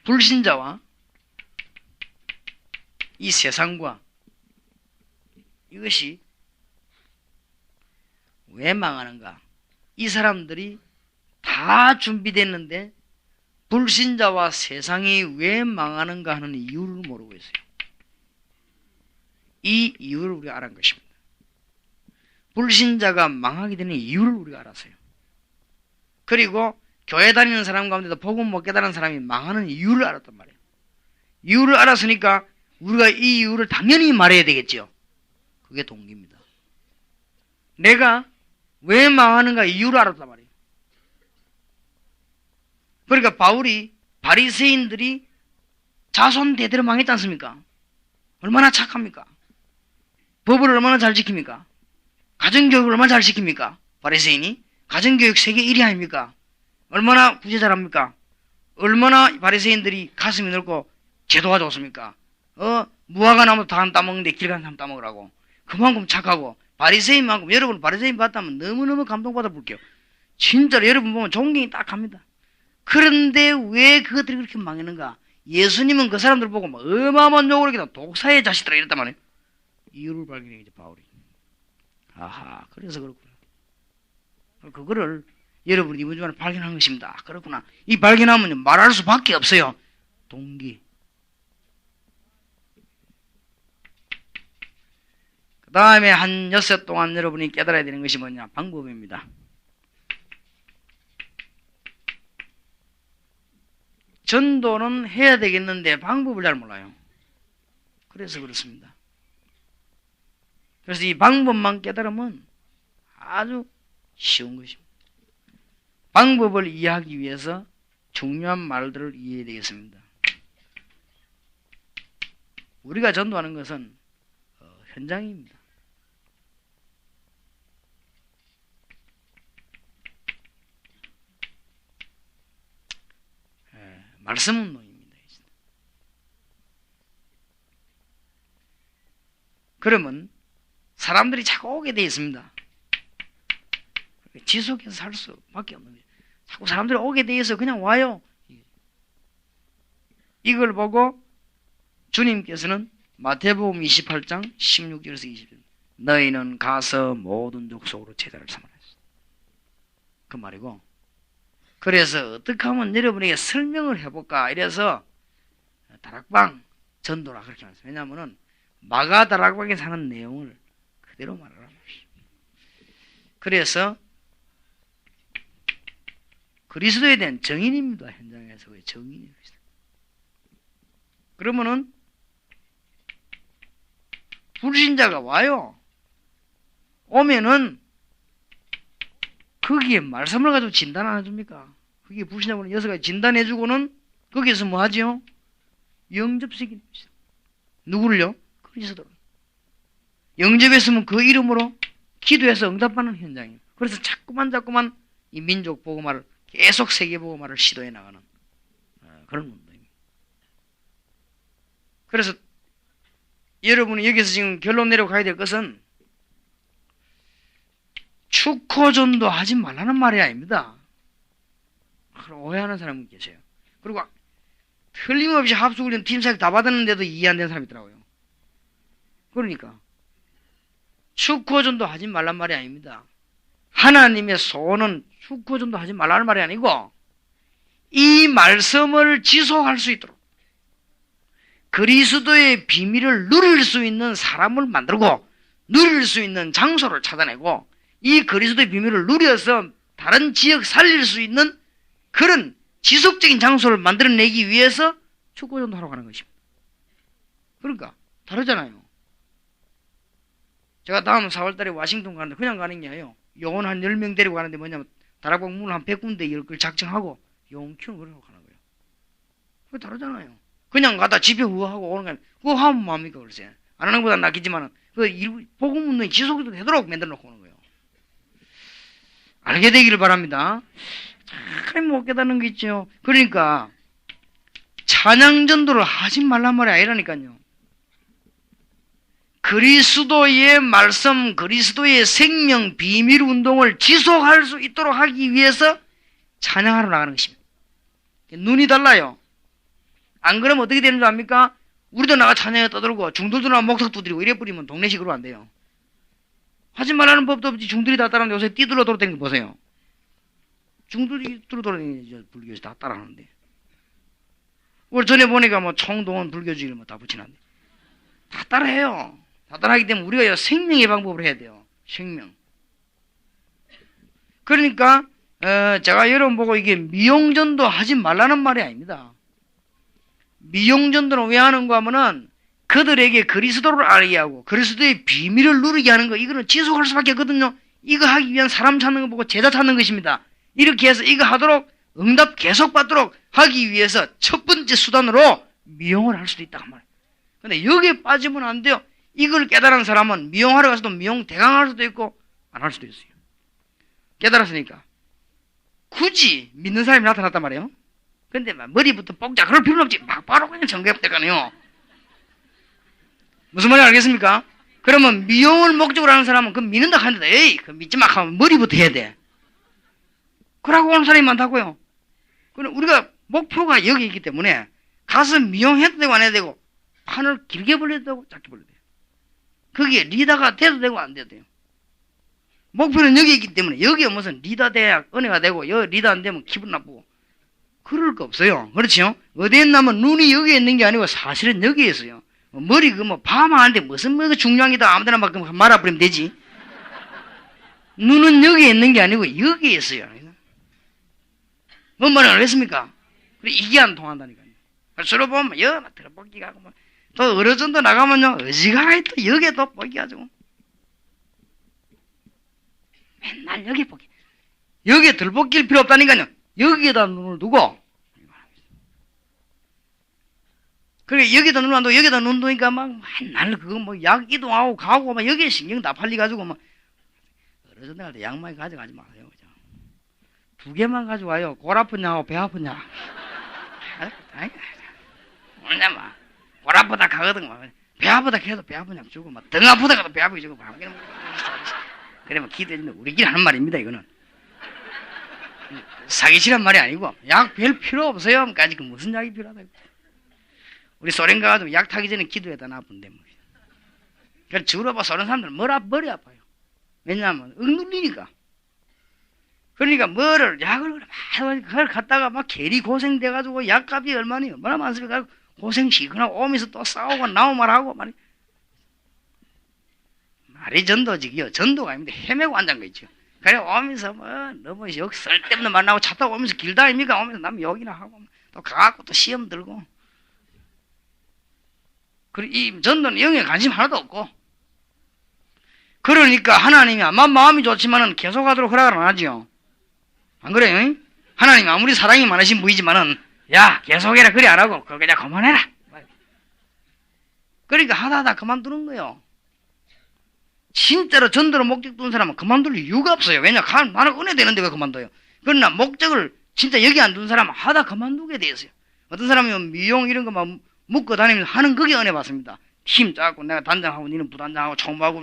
S1: 불신자와 이 세상과 이것이 왜 망하는가? 이 사람들이 다 준비됐는데 불신자와 세상이 왜 망하는가 하는 이유를 모르고 있어요. 이 이유를 우리가 알은 것입니다. 불신자가 망하게 되는 이유를 우리가 알았어요. 그리고 교회 다니는 사람 가운데도 복음 못 깨달은 사람이 망하는 이유를 알았단 말이에요. 이유를 알았으니까 우리가 이 이유를 당연히 말해야 되겠죠. 그게 동기입니다. 내가 왜 망하는가 이유를 알았단 말이에요. 그러니까 바울이 바리새인들이 자손 대대로 망했지 않습니까? 얼마나 착합니까? 법을 얼마나 잘 지킵니까? 가정교육을 얼마나 잘 지킵니까? 바리새인이 가정교육 세계 1위 아닙니까? 얼마나 구제잘합니까? 얼마나 바리새인들이 가슴이 넓고 제도가 좋습니까? 무화과 나무 다 따먹는데 길 가는 사람 따먹으라고. 그만큼 착하고 바리새인만큼 여러분 바리새인 봤다면 너무너무 감동받아 볼게요. 진짜로 여러분 보면 존경이 딱 갑니다. 그런데 왜 그것들이 그렇게 망했는가? 예수님은 그 사람들 보고 막 어마어마한 욕을 하기도 독사의 자식들아 이랬단 말이에요. 이유를 발견해 이제 바울이. 아하, 그래서 그렇구나. 그거를 여러분이 이번 주말에 발견한 것입니다. 그렇구나. 이 발견하면 말할 수밖에 없어요. 동기. 그 다음에 한 6해 동안 여러분이 깨달아야 되는 것이 뭐냐? 방법입니다. 전도는 해야 되겠는데 방법을 잘 몰라요. 그래서 그렇습니다. 그래서 이 방법만 깨달으면 아주 쉬운 것입니다. 방법을 이해하기 위해서 중요한 말들을 이해해야 되겠습니다. 우리가 전도하는 것은 현장입니다. 말씀 운동입니다. 그러면 사람들이 자꾸 오게 되어 있습니다. 지속해서 살 수밖에 없는 거예요. 자꾸 사람들이 오게 되어 있어 그냥 와요. 이걸 보고 주님께서는 마태복음 28장 16절에서 20절 너희는 가서 모든 족속으로 제자를 삼으라 했어요. 그 말이고 그래서 어떻게 하면 여러분에게 설명을 해볼까 이래서 다락방 전도라 그렇게 말했어요. 왜냐하면 마가 다락방에 사는 내용을 그대로 말하라는 것이죠. 그래서 그리스도에 대한 정인입니다. 현장에서 정인이에요. 그러면은 불신자가 와요. 오면은 거기에 말씀을 가지고 진단 안 해줍니까? 거기에 불신자분은 6가지 진단해주고는 거기에서 뭐 하죠? 영접시키는 것이다. 누구를요? 그리스도를. 영접했으면 그 이름으로 기도해서 응답하는 현장이에요. 그래서 자꾸만 이 민족 복음화를 계속 세계복음화를 시도해 나가는 그런 운동입니다. 그래서 여러분이 여기서 지금 결론 내려가야 될 것은 축호전도 하지 말라는 말이 아닙니다. 오해하는 사람이 계세요. 그리고 틀림없이 합숙훈련 팀사역 다 받았는데도 이해 안 되는 사람이 있더라고요. 그러니까 축호전도 하지 말란 말이 아닙니다. 하나님의 소원은 축호전도 하지 말라는 말이 아니고 이 말씀을 지속할 수 있도록 그리스도의 비밀을 누릴 수 있는 사람을 만들고 누릴 수 있는 장소를 찾아내고 이 그리스도의 비밀을 누려서 다른 지역 살릴 수 있는 그런 지속적인 장소를 만들어내기 위해서 축구전도 하러 가는 것입니다. 그러니까 다르잖아요. 제가 다음 4월달에 워싱턴 가는데 그냥 가는 게 아니에요. 요원 한 10명 데리고 가는데 뭐냐면 다락방 문 한 100군데 10걸 작정하고 요원 키우는 걸 하고 가는 거예요. 그거 다르잖아요. 그냥 가다 집에 우하고 오는 거 아니에요. 그거 하면 뭐합니까 글쎄. 안 하는 것보다 낫겠지만 그 복음 운동이 지속이 되도록 만들어 놓고 오는 거예요. 알게 되기를 바랍니다. 참 못 깨닫는 게 있죠. 그러니까 찬양 전도를 하지 말란 말이 아니라니까요. 그리스도의 말씀, 그리스도의 생명 비밀 운동을 지속할 수 있도록 하기 위해서 찬양하러 나가는 것입니다. 눈이 달라요. 안 그러면 어떻게 되는 줄 압니까? 우리도 나가 찬양에 떠들고 중들도 나가 목석 두드리고 이래 뿌리면 동네식으로 안 돼요. 하지 말라는 법도 없지. 중들이 다 따라하는데 요새 띠들러 돌아다니는 거 보세요. 중들이 돌아다니는 불교에서 다 따라하는데. 오늘 전에 보니까 뭐 총동원 불교주의를 뭐 다 붙이는데. 다 따라해요. 다 따라하기 때문에 우리가 생명의 방법을 해야 돼요. 생명. 그러니까 제가 여러분 보고 이게 미용전도 하지 말라는 말이 아닙니다. 미용전도는 왜 하는가 하면은 그들에게 그리스도를 알게 하고 그리스도의 비밀을 누리게 하는 거 이거는 지속할 수밖에 없거든요. 이거 하기 위한 사람 찾는 거 보고 제자 찾는 것입니다. 이렇게 해서 이거 하도록 응답 계속 받도록 하기 위해서 첫 번째 수단으로 미용을 할 수도 있다 그 말이에요. 근데 여기에 빠지면 안 돼요. 이걸 깨달은 사람은 미용하러 가서도 미용 대강할 수도 있고 안 할 수도 있어요. 깨달았으니까 굳이 믿는 사람이 나타났단 말이에요. 근데 막 머리부터 뽑자 그럴 필요는 없지. 막 바로 그냥 정교협대가네요. 무슨 말인지 알겠습니까? 그러면 미용을 목적으로 하는 사람은 그 믿는다 하는데 에이 그 믿지 마 하면 머리부터 해야 돼. 그러고 오는 사람이 많다고요. 그럼 우리가 목표가 여기 있기 때문에 가서 미용해도 되고 안 해도 되고 판을 길게 벌려도 되고 짧게 벌려도 돼요. 거기에 리더가 돼도 되고 안 돼도 돼요. 목표는 여기 있기 때문에 여기에 무슨 리더 돼야 은혜가 되고 여기 리더 안 되면 기분 나쁘고 그럴 거 없어요. 그렇죠? 어디에 있냐면 눈이 여기에 있는 게 아니고 사실은 여기에 있어요. 머리 뭐 파마하는데 무슨 뭐 중요한 게다 아무데나 막 말아버리면 되지. 눈은 여기에 있는 게 아니고 여기에 있어요. 뭔 말을 알겠습니까? 이게 안 통한다니까요. 서로 보면 여기 막 들어보기가 하고 또 어느 정도 나가면요 어지간하게 또 여기에 또 보기 가지고 맨날 여기 보기. 여기에 들볶일 필요 없다니까요. 여기에다 눈을 두고 그래 여기다 눈 안 두고 여기다 눈 두니까 막 맨날 그거 뭐 약 이동하고 가고 막 여기에 신경 다 팔려가지고 막 어느 정도 갈 때 약 많이 가져가지 마세요. 그죠? 2개만 가져와요. 골 아프냐고 배 아프냐. 뭐냐 막 골 아프다 가거든 막 배 아프다 해도 배 아프냐 주고 막 등 아프다 가도 배 아프게 주고 막 그러면 기도해주면 우리끼리 하는 말입니다. 이거는 사기치란 말이 아니고 약 별 필요 없어요. 까지 그 무슨 약이 필요하다. 우리 소련 가가지고 약 타기 전에 기도해다 나쁜데 뭐. 그래서 주로 봐 소련 사람들은 머리 아파요. 왜냐하면 억눌리니까. 그러니까 뭐를 약을 막 그걸 갖다가 막 괜히 고생돼가지고 약값이 얼마나 많습니까? 고생 시큰하고 오면서 또 싸우고 나오 말하고 말이 전도직이요. 전도가 아닙니다. 헤매고 앉은 거 있죠. 그래 오면서 뭐 너무 여기 쓸데없는 말 나오고 차 타고 오면서 길다 아닙니까? 오면서 남 욕이나 하고 또 가갖고 또 시험 들고. 그리고 이 전도는 영에 관심 하나도 없고. 그러니까 하나님이 아마 마음이 좋지만은 계속하도록 허락을 안 하지요. 안 그래요? 응? 하나님 아무리 사랑이 많으신 분이지만은 야 계속해라 그래 안 하고 그거 그냥 그만해라. 그러니까 하다 그만두는 거예요. 진짜로 전도로 목적 둔 사람은 그만둘 이유가 없어요. 왜냐? 많은 은혜 되는데 왜 그만둬요? 그러나 목적을 진짜 여기 안 둔 사람 하다 그만두게 돼 있어요. 어떤 사람은 미용 이런 거만 묶고 다니면서 하는 그게 은혜 받습니다. 힘 짜고 내가 단장하고 니는 부단장하고 총무하고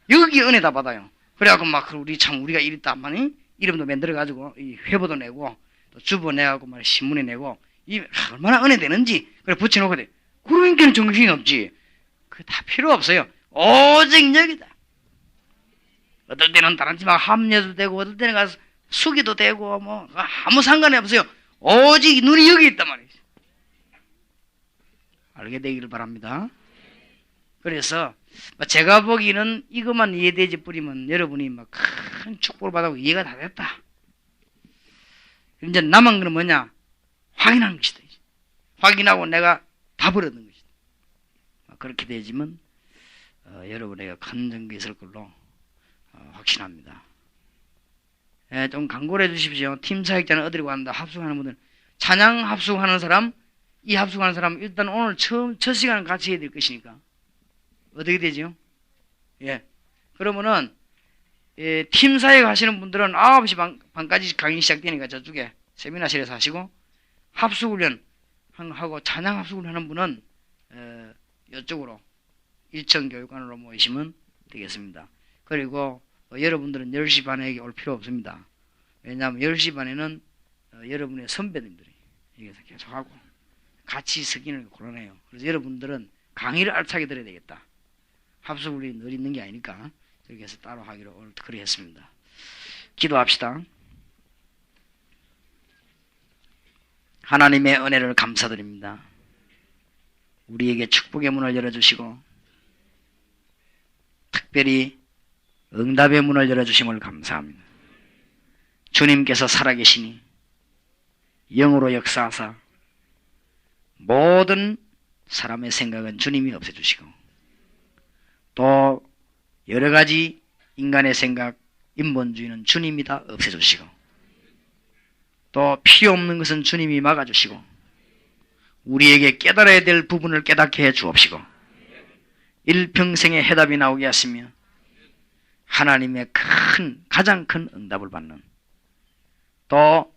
S1: 여기 은혜 다 받아요. 그래갖고 막 우리 참 우리가 이랬다만이 이름도 만들어가지고 이 회보도 내고 또 주보 내갖고 막 신문에 내고 이 얼마나 은혜 되는지 그래 붙여놓고 돼. 그러니까 정신이 없지. 그 다 필요 없어요. 오직 여기다. 어떨 때는 다른 집하고 합류도 되고 어떨 때는 가서 수기도 되고 뭐 아무 상관이 없어요. 오직 눈이 여기 있단 말이죠. 알게 되기를 바랍니다. 그래서 제가 보기에는 이것만 이해되지 뿌리면 여러분이 막 큰 축복을 받고 이해가 다 됐다. 이제 남은 건 뭐냐? 확인하는 것이다. 확인하고 내가 답을 얻는 것이다. 그렇게 되지만 여러분에게 큰 전기 있을 걸로 확신합니다. 예, 좀 강고를 해주십시오. 팀 사역자는 어디로 간다. 합숙하는 분들 찬양 합숙하는 사람 이 합숙하는 사람 일단 오늘 첫 시간은 같이 해야 될 것이니까 어떻게 되죠? 예. 그러면은 팀 사역 하시는 분들은 9시 반까지 강의 시작되니까 저쪽에 세미나실에서 하시고 합숙훈련 하고 찬양 합숙을 하는 분은 이쪽으로 1층 교육관으로 모이시면 되겠습니다. 그리고 여러분들은 10시 반에 올 필요 없습니다. 왜냐하면 10시 반에는 여러분의 선배님들이 여기서 계속하고 같이 서기는 곤란해요. 그래서 여러분들은 강의를 알차게 들어야 되겠다. 합숙을 늘 있는 게 아니니까 이렇게 해서 따로 하기로 오늘 그리 했습니다. 기도합시다. 하나님의 은혜를 감사드립니다. 우리에게 축복의 문을 열어주시고 특별히 응답의 문을 열어주심을 감사합니다. 주님께서 살아계시니 영으로 역사하사 모든 사람의 생각은 주님이 없애주시고 또 여러가지 인간의 생각, 인본주의는 주님이 다 없애주시고 또 필요 없는 것은 주님이 막아주시고 우리에게 깨달아야 될 부분을 깨닫게 해 주옵시고 일평생의 해답이 나오게 하시며 하나님의 가장 큰 응답을 받는 또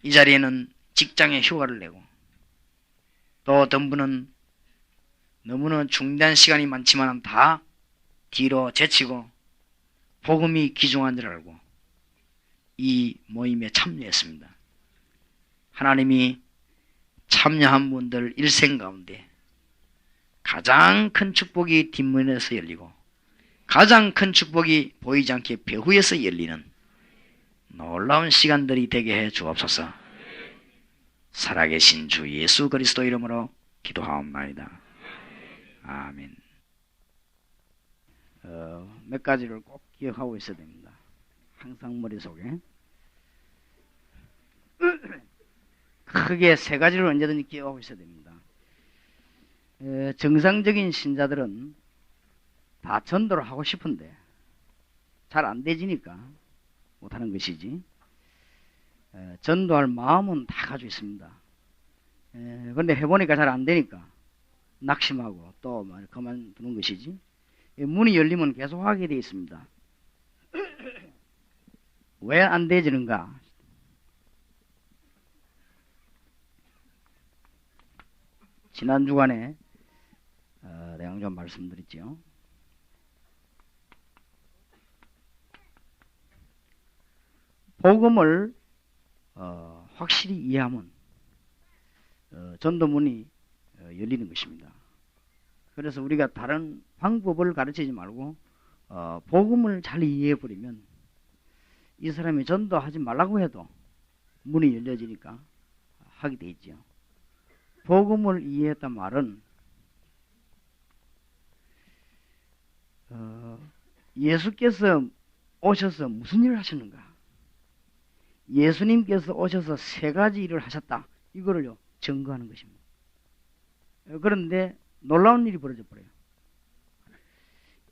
S1: 이 자리에는 직장에 휴가를 내고 또 어떤 분은 너무나 중대한 시간이 많지만 다 뒤로 제치고 복음이 귀중한 줄 알고 이 모임에 참여했습니다. 하나님이 참여한 분들 일생 가운데 가장 큰 축복이 뒷문에서 열리고 가장 큰 축복이 보이지 않게 배후에서 열리는 놀라운 시간들이 되게 해 주옵소서. 살아계신 주 예수 그리스도 이름으로 기도하옵나이다. 아멘. 몇 가지를 꼭 기억하고 있어야 됩니다. 항상 머릿속에 크게 세 가지를 언제든지 기억하고 있어야 됩니다. 정상적인 신자들은 다 전도를 하고 싶은데 잘 안 되지니까 못하는 것이지 전도할 마음은 다 가지고 있습니다. 그런데 해보니까 잘 안 되니까 낙심하고 또 그만두는 것이지 문이 열리면 계속 하게 되어 있습니다. 왜 안 되지는가? 지난 주간에 내용 좀 말씀드렸죠. 복음을 확실히 이해하면 전도문이 열리는 것입니다. 그래서 우리가 다른 방법을 가르치지 말고 복음을 잘 이해해버리면 이 사람이 전도하지 말라고 해도 문이 열려지니까 하게 돼 있죠. 복음을 이해했단 말은 예수께서 오셔서 무슨 일을 하셨는가? 예수님께서 오셔서 세 가지 일을 하셨다. 이거를요 증거하는 것입니다. 그런데 놀라운 일이 벌어져 버려요.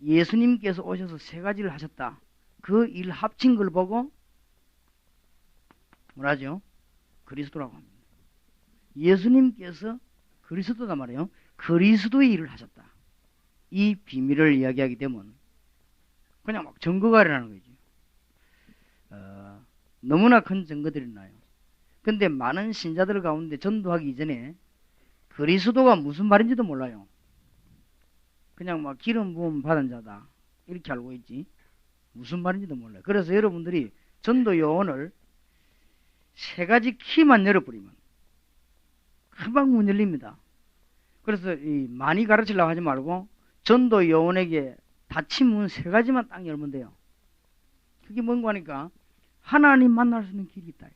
S1: 예수님께서 오셔서 세 가지를 하셨다. 그 일 합친 걸 보고 뭐라죠? 그리스도라고 합니다. 예수님께서 그리스도다 말이에요. 그리스도의 일을 하셨다. 이 비밀을 이야기하게 되면 그냥 막 증거가 일어나는 거죠.
S2: 너무나 큰 증거들이 나요. 근데 많은 신자들 가운데 전도하기 이전에 그리스도가 무슨 말인지도 몰라요. 그냥 막 기름 부음 받은 자다 이렇게 알고 있지 무슨 말인지도 몰라요. 그래서 여러분들이 전도 요원을 세 가지 키만 열어버리면 금방 문 열립니다. 그래서 많이 가르치려고 하지 말고 전도 요원에게 닫힌 문 세 가지만 딱 열면 돼요. 그게 뭔가 하니까 하나님 만날 수 있는 길이 있다.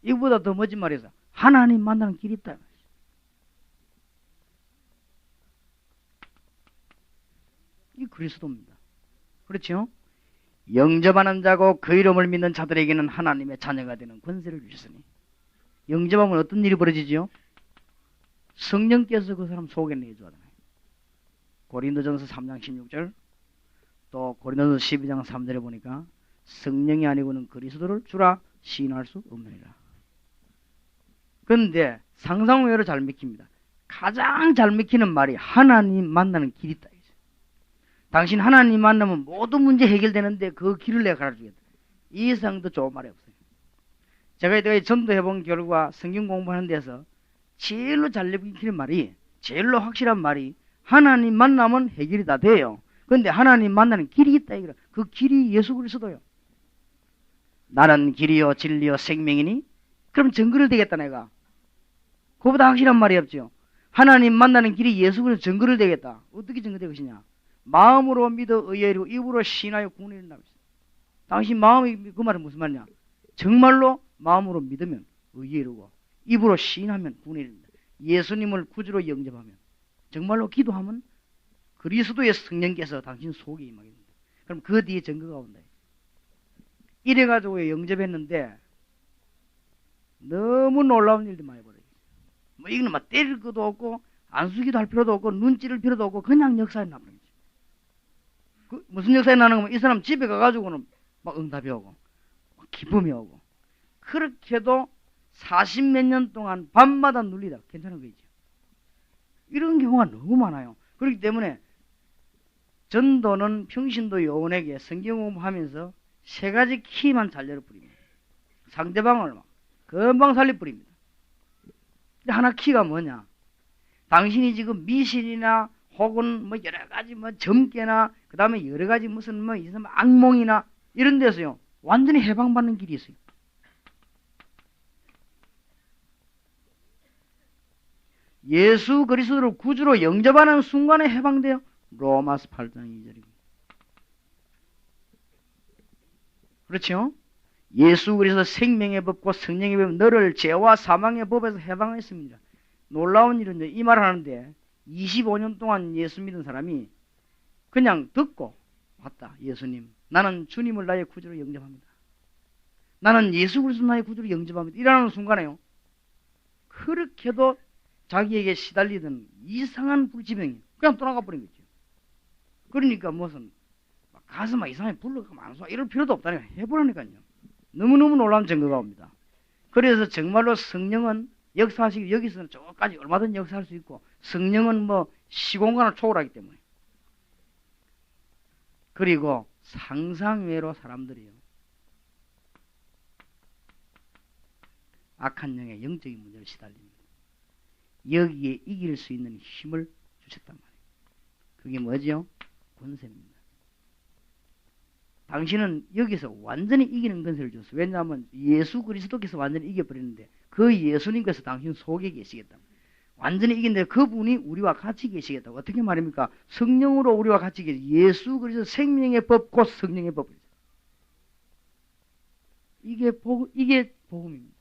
S2: 이거보다 더 멋진 말이어서 하나님 만나는 길이 있다. 이 그리스도입니다. 그렇죠? 영접하는 자고 그 이름을 믿는 자들에게는 하나님의 자녀가 되는 권세를 주셨으니 영접하면 어떤 일이 벌어지죠? 성령께서 그 사람 속에 내주하잖아요. 고린도전서 3장 16절 또 고린도전서 12장 3절에 보니까 성령이 아니고는 그리스도를 주라 시인할 수 없느니라. 그런데 상상외로 잘 믿깁니다. 가장 잘 믿기는 말이 하나님 만나는 길이 있다. 당신 하나님 만나면 모든 문제 해결되는데 그 길을 내가 가르쳐주겠다. 이 이상도 좋은 말이 없어요. 제가 전도해본 결과 성경 공부하는 데서 제일로 잘 믿기는 말이 제일로 확실한 말이 하나님 만나면 해결이 다 돼요. 그런데 하나님 만나는 길이 있다. 그 길이 예수 그리스도요. 나는 길이요 진리요 생명이니 그럼 증거를 되겠다 내가. 그보다 확실한 말이 없죠. 하나님 만나는 길이 예수 그리스도 증거를 되겠다. 어떻게 증거될 것이냐. 마음으로 믿어 의외로 입으로 신하여 구원을 이룬다. 당신 마음이 그 말은 무슨 말이냐. 정말로 마음으로 믿으면 의에 이르고 입으로 시인하면 구원을 이룬다. 예수님을 구주로 영접하면 정말로 기도하면 그리스도의 성령께서 당신 속에 임하게 된다. 그럼 그 뒤에 증거가 온다. 이래가지고 영접했는데 너무 놀라운 일들이 많이 벌어요. 뭐 이거는 막 때릴 것도 없고 안수기도 할 필요도 없고 눈 찌를 필요도 없고 그냥 역사에 나버린 거지. 그 무슨 역사에 나는 거면 이 사람 집에 가가지고는 막 응답이 오고 막 기쁨이 오고 그렇게도 40몇 년 동안 밤마다 눌리다 괜찮은 거죠. 이런 경우가 너무 많아요. 그렇기 때문에 전도는 평신도 요원에게 성경 공부하면서 세 가지 키만 잘 열어버립니다. 상대방을 막 금방 살려버립니다. 근데 하나 키가 뭐냐? 당신이 지금 미신이나 혹은 뭐 여러 가지 뭐 점괘나 그 다음에 여러 가지 무슨 뭐 이런 악몽이나 이런 데서요 완전히 해방받는 길이 있어요. 예수 그리스도를 구주로 영접하는 순간에 해방돼요. 로마서 8장 2절입니다. 그렇죠? 예수 그리스도 생명의 법과 성령의 법 너를 죄와 사망의 법에서 해방했습니다. 놀라운 일은 이 말을 하는데 25년 동안 예수 믿은 사람이 그냥 듣고 왔다. 예수님 나는 주님을 나의 구주로 영접합니다. 나는 예수 그리스도 나의 구주로 영접합니다. 이라는 순간에요 그렇게도 자기에게 시달리던 이상한 불치병이 그냥 떠나가 버린 거죠. 그러니까 무슨 가서 막 이상하게 불러가면 안 쏴 이럴 필요도 없다니까 해보라니까요. 너무너무 놀라운 증거가 옵니다. 그래서 정말로 성령은 역사하시기 여기서는 저까지 얼마든지 역사할 수 있고 성령은 뭐 시공간을 초월하기 때문에 그리고 상상외로 사람들이요 악한 영의 영적인 문제를 시달립니다. 여기에 이길 수 있는 힘을 주셨단 말이에요. 그게 뭐죠? 권세입니다. 당신은 여기서 완전히 이기는 권세를 줬어요. 왜냐하면 예수 그리스도께서 완전히 이겨버리는데 그 예수님께서 당신 속에 계시겠다. 완전히 이긴데 그분이 우리와 같이 계시겠다고. 어떻게 말입니까? 성령으로 우리와 같이 계시. 예수 그리스도 생명의 법 곧 성령의 법이죠. 이게 복음입니다.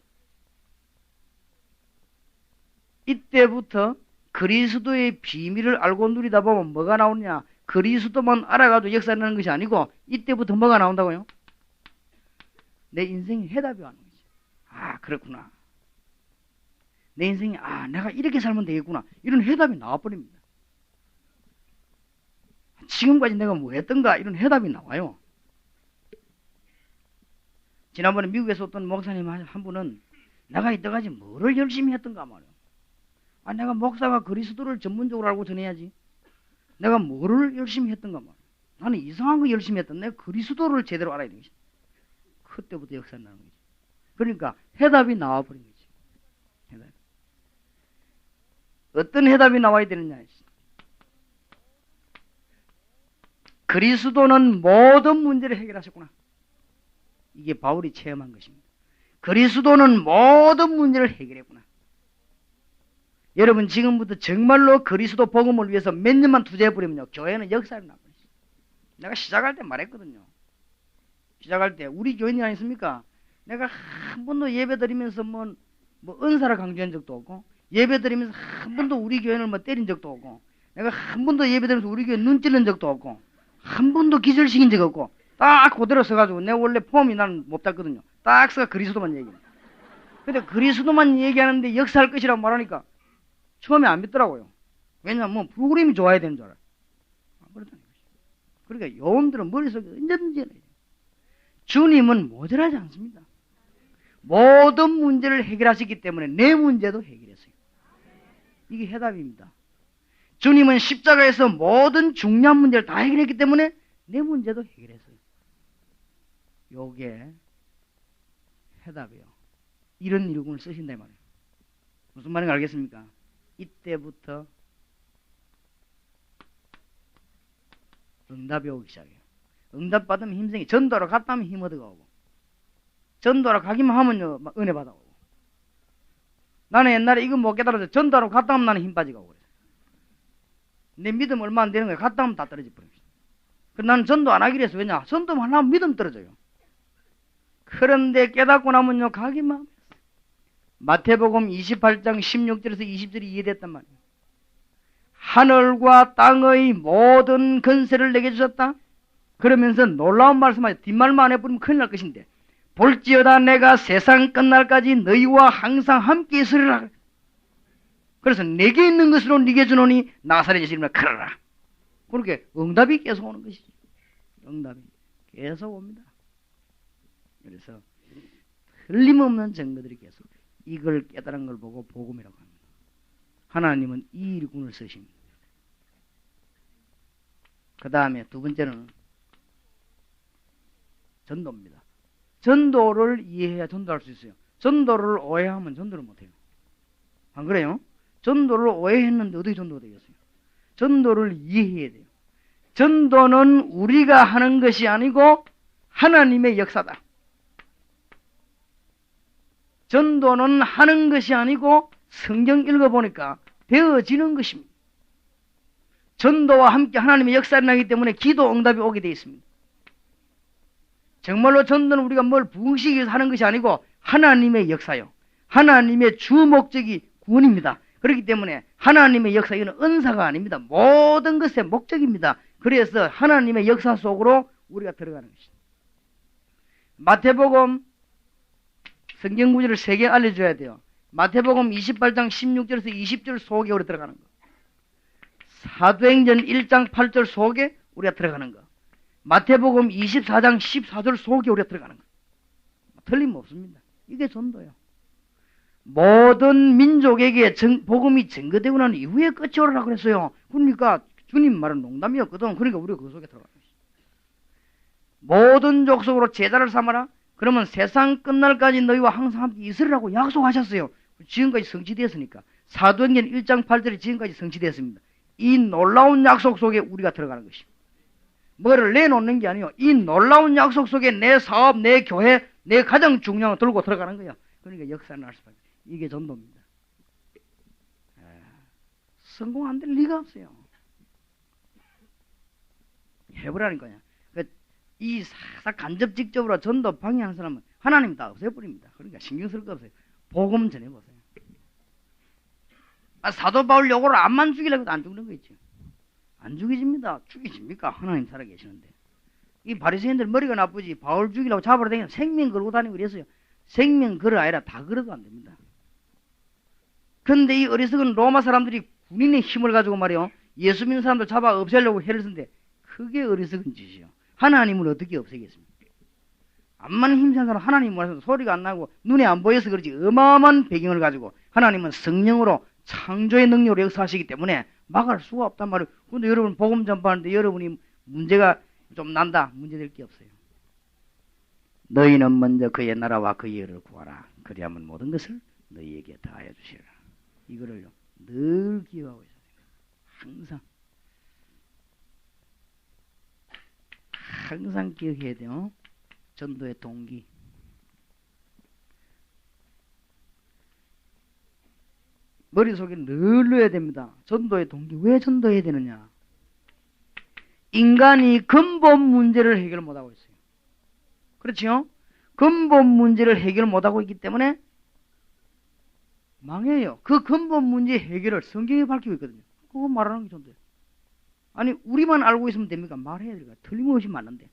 S2: 이때부터 그리스도의 비밀을 알고 누리다 보면 뭐가 나오느냐? 그리스도만 알아가지고 역사하는 것이 아니고 이때부터 뭐가 나온다고요? 내 인생에 해답이 오는 거지. 아 그렇구나. 내 인생에 내가 이렇게 살면 되겠구나. 이런 해답이 나와버립니다. 지금까지 내가 뭐 했던가 이런 해답이 나와요. 지난번에 미국에서 어떤 목사님 한 분은 내가 이때까지 뭐를 열심히 했던가 말이야. 내가 목사가 그리스도를 전문적으로 알고 전해야지. 내가 뭐를 열심히 했던가 말이야. 나는 이상한 거 열심히 했던 내가 그리스도를 제대로 알아야 되겠지. 그때부터 역사가 나는 거지. 그러니까 해답이 나와버린 거지. 해답. 어떤 해답이 나와야 되느냐. 그리스도는 모든 문제를 해결하셨구나. 이게 바울이 체험한 것입니다. 그리스도는 모든 문제를 해결했구나. 여러분 지금부터 정말로 그리스도 복음을 위해서 몇 년만 투자해버리면요, 교회는 역사를 나버려요. 내가 시작할 때 말했거든요. 시작할 때 우리 교인이 아니습니까? 내가 한 번도 예배 드리면서 뭐 은사를 강조한 적도 없고, 예배 드리면서 한 번도 우리 교인을 뭐 때린 적도 없고, 내가 한 번도 예배 드리면서 우리 교인 눈 찌른 적도 없고, 한 번도 기절시킨 적 없고, 딱 그대로 서가지고, 내 원래 폼이 나는 못 땄거든요. 딱 서가 그리스도만 얘기해. 근데 그리스도만 얘기하는데 역사할 것이라고 말하니까 처음에 안 믿더라고요. 왜냐면 뭐 프로그램이 좋아야 되는 줄 알아요. 그렇다는 거죠. 그러니까 여러분들은 머릿속에 언제든지 주님은 모자라지 않습니다. 모든 문제를 해결하셨기 때문에 내 문제도 해결했어요. 이게 해답입니다. 주님은 십자가에서 모든 중요한 문제를 다 해결했기 때문에 내 문제도 해결했어요. 요게 해답이에요. 이런 일군을 쓰신다 이 말이에요. 무슨 말인지 알겠습니까? 이때부터 응답이 오기 시작해요. 응답 받으면 힘생이, 전도하러 갔다 하면 힘 얻어가고, 전도하러 가기만 하면요 은혜 받아오고. 나는 옛날에 이거 못 깨달아서 전도하러 갔다 하면 나는 힘 빠지고 그래요. 내 믿음 얼마 안 되는 거예요. 갔다 하면 다 떨어져 버립니다. 나는 전도 안 하기로 했어. 왜냐? 전도만 하면 믿음 떨어져요. 그런데 깨닫고 나면요 가기만 하면. 마태복음 28장 16절에서 20절이 이해됐단 말이에요. 하늘과 땅의 모든 건세를 내게 주셨다. 그러면서 놀라운 말씀하죠. 뒷말만 안 해버리면 큰일 날 것인데, 볼지어다 내가 세상 끝날까지 너희와 항상 함께 있으리라. 그래서 내게 있는 것으로 네게 주노니 나사렛 예수 이름으로 걸어라. 그렇게 응답이 계속 오는 것이죠. 응답이 계속 옵니다. 그래서 틀림없는 증거들이 계속, 이걸 깨달은 걸 보고 복음이라고 합니다. 하나님은 이 일꾼을 쓰십니다. 그 다음에 두 번째는 전도입니다. 전도를 이해해야 전도할 수 있어요. 전도를 오해하면 전도를 못해요. 안 그래요? 전도를 오해했는데 어떻게 전도가 되겠어요? 전도를 이해해야 돼요. 전도는 우리가 하는 것이 아니고 하나님의 역사다. 전도는 하는 것이 아니고 성경 읽어보니까 되어지는 것입니다. 전도와 함께 하나님의 역사가 나기 때문에 기도 응답이 오게 되어 있습니다. 정말로 전도는 우리가 뭘 부흥시키기 위해서 하는 것이 아니고 하나님의 역사요. 하나님의 주 목적이 구원입니다. 그렇기 때문에 하나님의 역사, 이거는 은사가 아닙니다. 모든 것의 목적입니다. 그래서 하나님의 역사 속으로 우리가 들어가는 것입니다. 마태복음 성경 구절을 3개 알려줘야 돼요. 마태복음 28장 16절에서 20절 속에 우리 들어가는 거. 사도행전 1장 8절 속에 우리가 들어가는 거. 마태복음 24장 14절 속에 우리가 들어가는 거. 틀림없습니다. 이게 전도예요. 모든 민족에게 복음이 증거되고 난 이후에 끝이 오라고 그랬어요. 그러니까 주님 말은 농담이었거든. 그러니까 우리가 그 속에 들어가는 것이죠. 모든 족속으로 제자를 삼아라. 그러면 세상 끝날까지 너희와 항상 함께 있으리라고 약속하셨어요. 지금까지 성취되었으니까. 사도행전 1장 8절에 지금까지 성취되었습니다. 이 놀라운 약속 속에 우리가 들어가는 것입니다. 뭐를 내놓는 게 아니에요. 이 놀라운 약속 속에 내 사업, 내 교회, 내 가장 중요한 거 들고 들어가는 거예요. 그러니까 역사를 날 수밖에 없어요. 이게 전도입니다. 성공 안 될 리가 없어요. 해보라니까요. 이 싹 간접직접으로 전도 방해하는 사람은 하나님 다 없애버립니다. 그러니까 신경 쓸 거 없어요. 복음 전해보세요. 사도 바울 요거를 안만 죽이려고 해도 안 죽는 거 있죠. 안 죽이집니다. 죽이집니까? 하나님 살아계시는데. 이 바리새인들 머리가 나쁘지. 바울 죽이려고 잡으러 다니면 생명 걸고 다니고 그랬어요. 생명 걸어 아니라 다 걸어도 안 됩니다. 그런데 이 어리석은 로마 사람들이 군인의 힘을 가지고 말이요, 예수 믿는 사람들 잡아 없애려고 해를 쓰는데 그게 어리석은 짓이요. 하나님을 어떻게 없애겠습니까? 암만 힘센 사람 하나님을 해서 소리가 안 나고 눈에 안 보여서 그렇지 어마어마한 배경을 가지고 하나님은 성령으로 창조의 능력으로 역사하시기 때문에 막을 수가 없단 말이에요. 근데 여러분 복음 전파하는데 여러분이 문제가 좀 난다. 문제될 게 없어요. 너희는 먼저 그의 나라와 그의 의를 구하라. 그리하면 모든 것을 너희에게 다하여 주시리라. 이거를요 늘 기억하고 있어야 돼요. 항상 기억해야 돼요. 전도의 동기. 머릿속에 늘 넣어야 됩니다. 전도의 동기. 왜 전도해야 되느냐? 인간이 근본 문제를 해결 못하고 있어요. 그렇죠? 근본 문제를 해결 못하고 있기 때문에 망해요. 그 근본 문제 해결을 성경에 밝히고 있거든요. 그거 말하는 게 전도예요. 아니 우리만 알고 있으면 됩니까? 말해야 될까? 틀림없이 맞는데.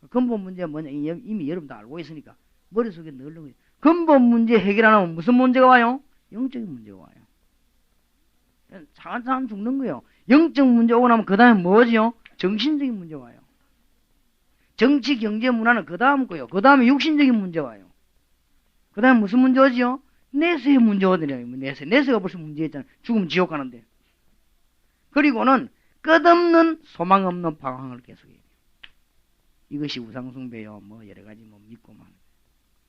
S2: 근본 문제가 뭐냐? 이미 여러분 다 알고 있으니까 머릿속에 늘 넣어요. 근본 문제 해결 안 하면 무슨 문제가 와요? 영적인 문제가 와요. 차근차근 죽는 거예요. 영적 문제 오고 나면 그 다음에 뭐지요? 정신적인 문제가 와요. 정치, 경제, 문화는 그 다음 거예요. 그 다음에 육신적인 문제가 와요. 그 다음에 무슨 문제 오지요? 내세의 문제가 오더래요. 내세가 벌써 문제였잖아요. 죽으면 지옥 가는데. 그리고는 끝없는 소망 없는 방황을 계속해요. 이것이 우상숭배요. 뭐 여러 가지 뭐 믿고만.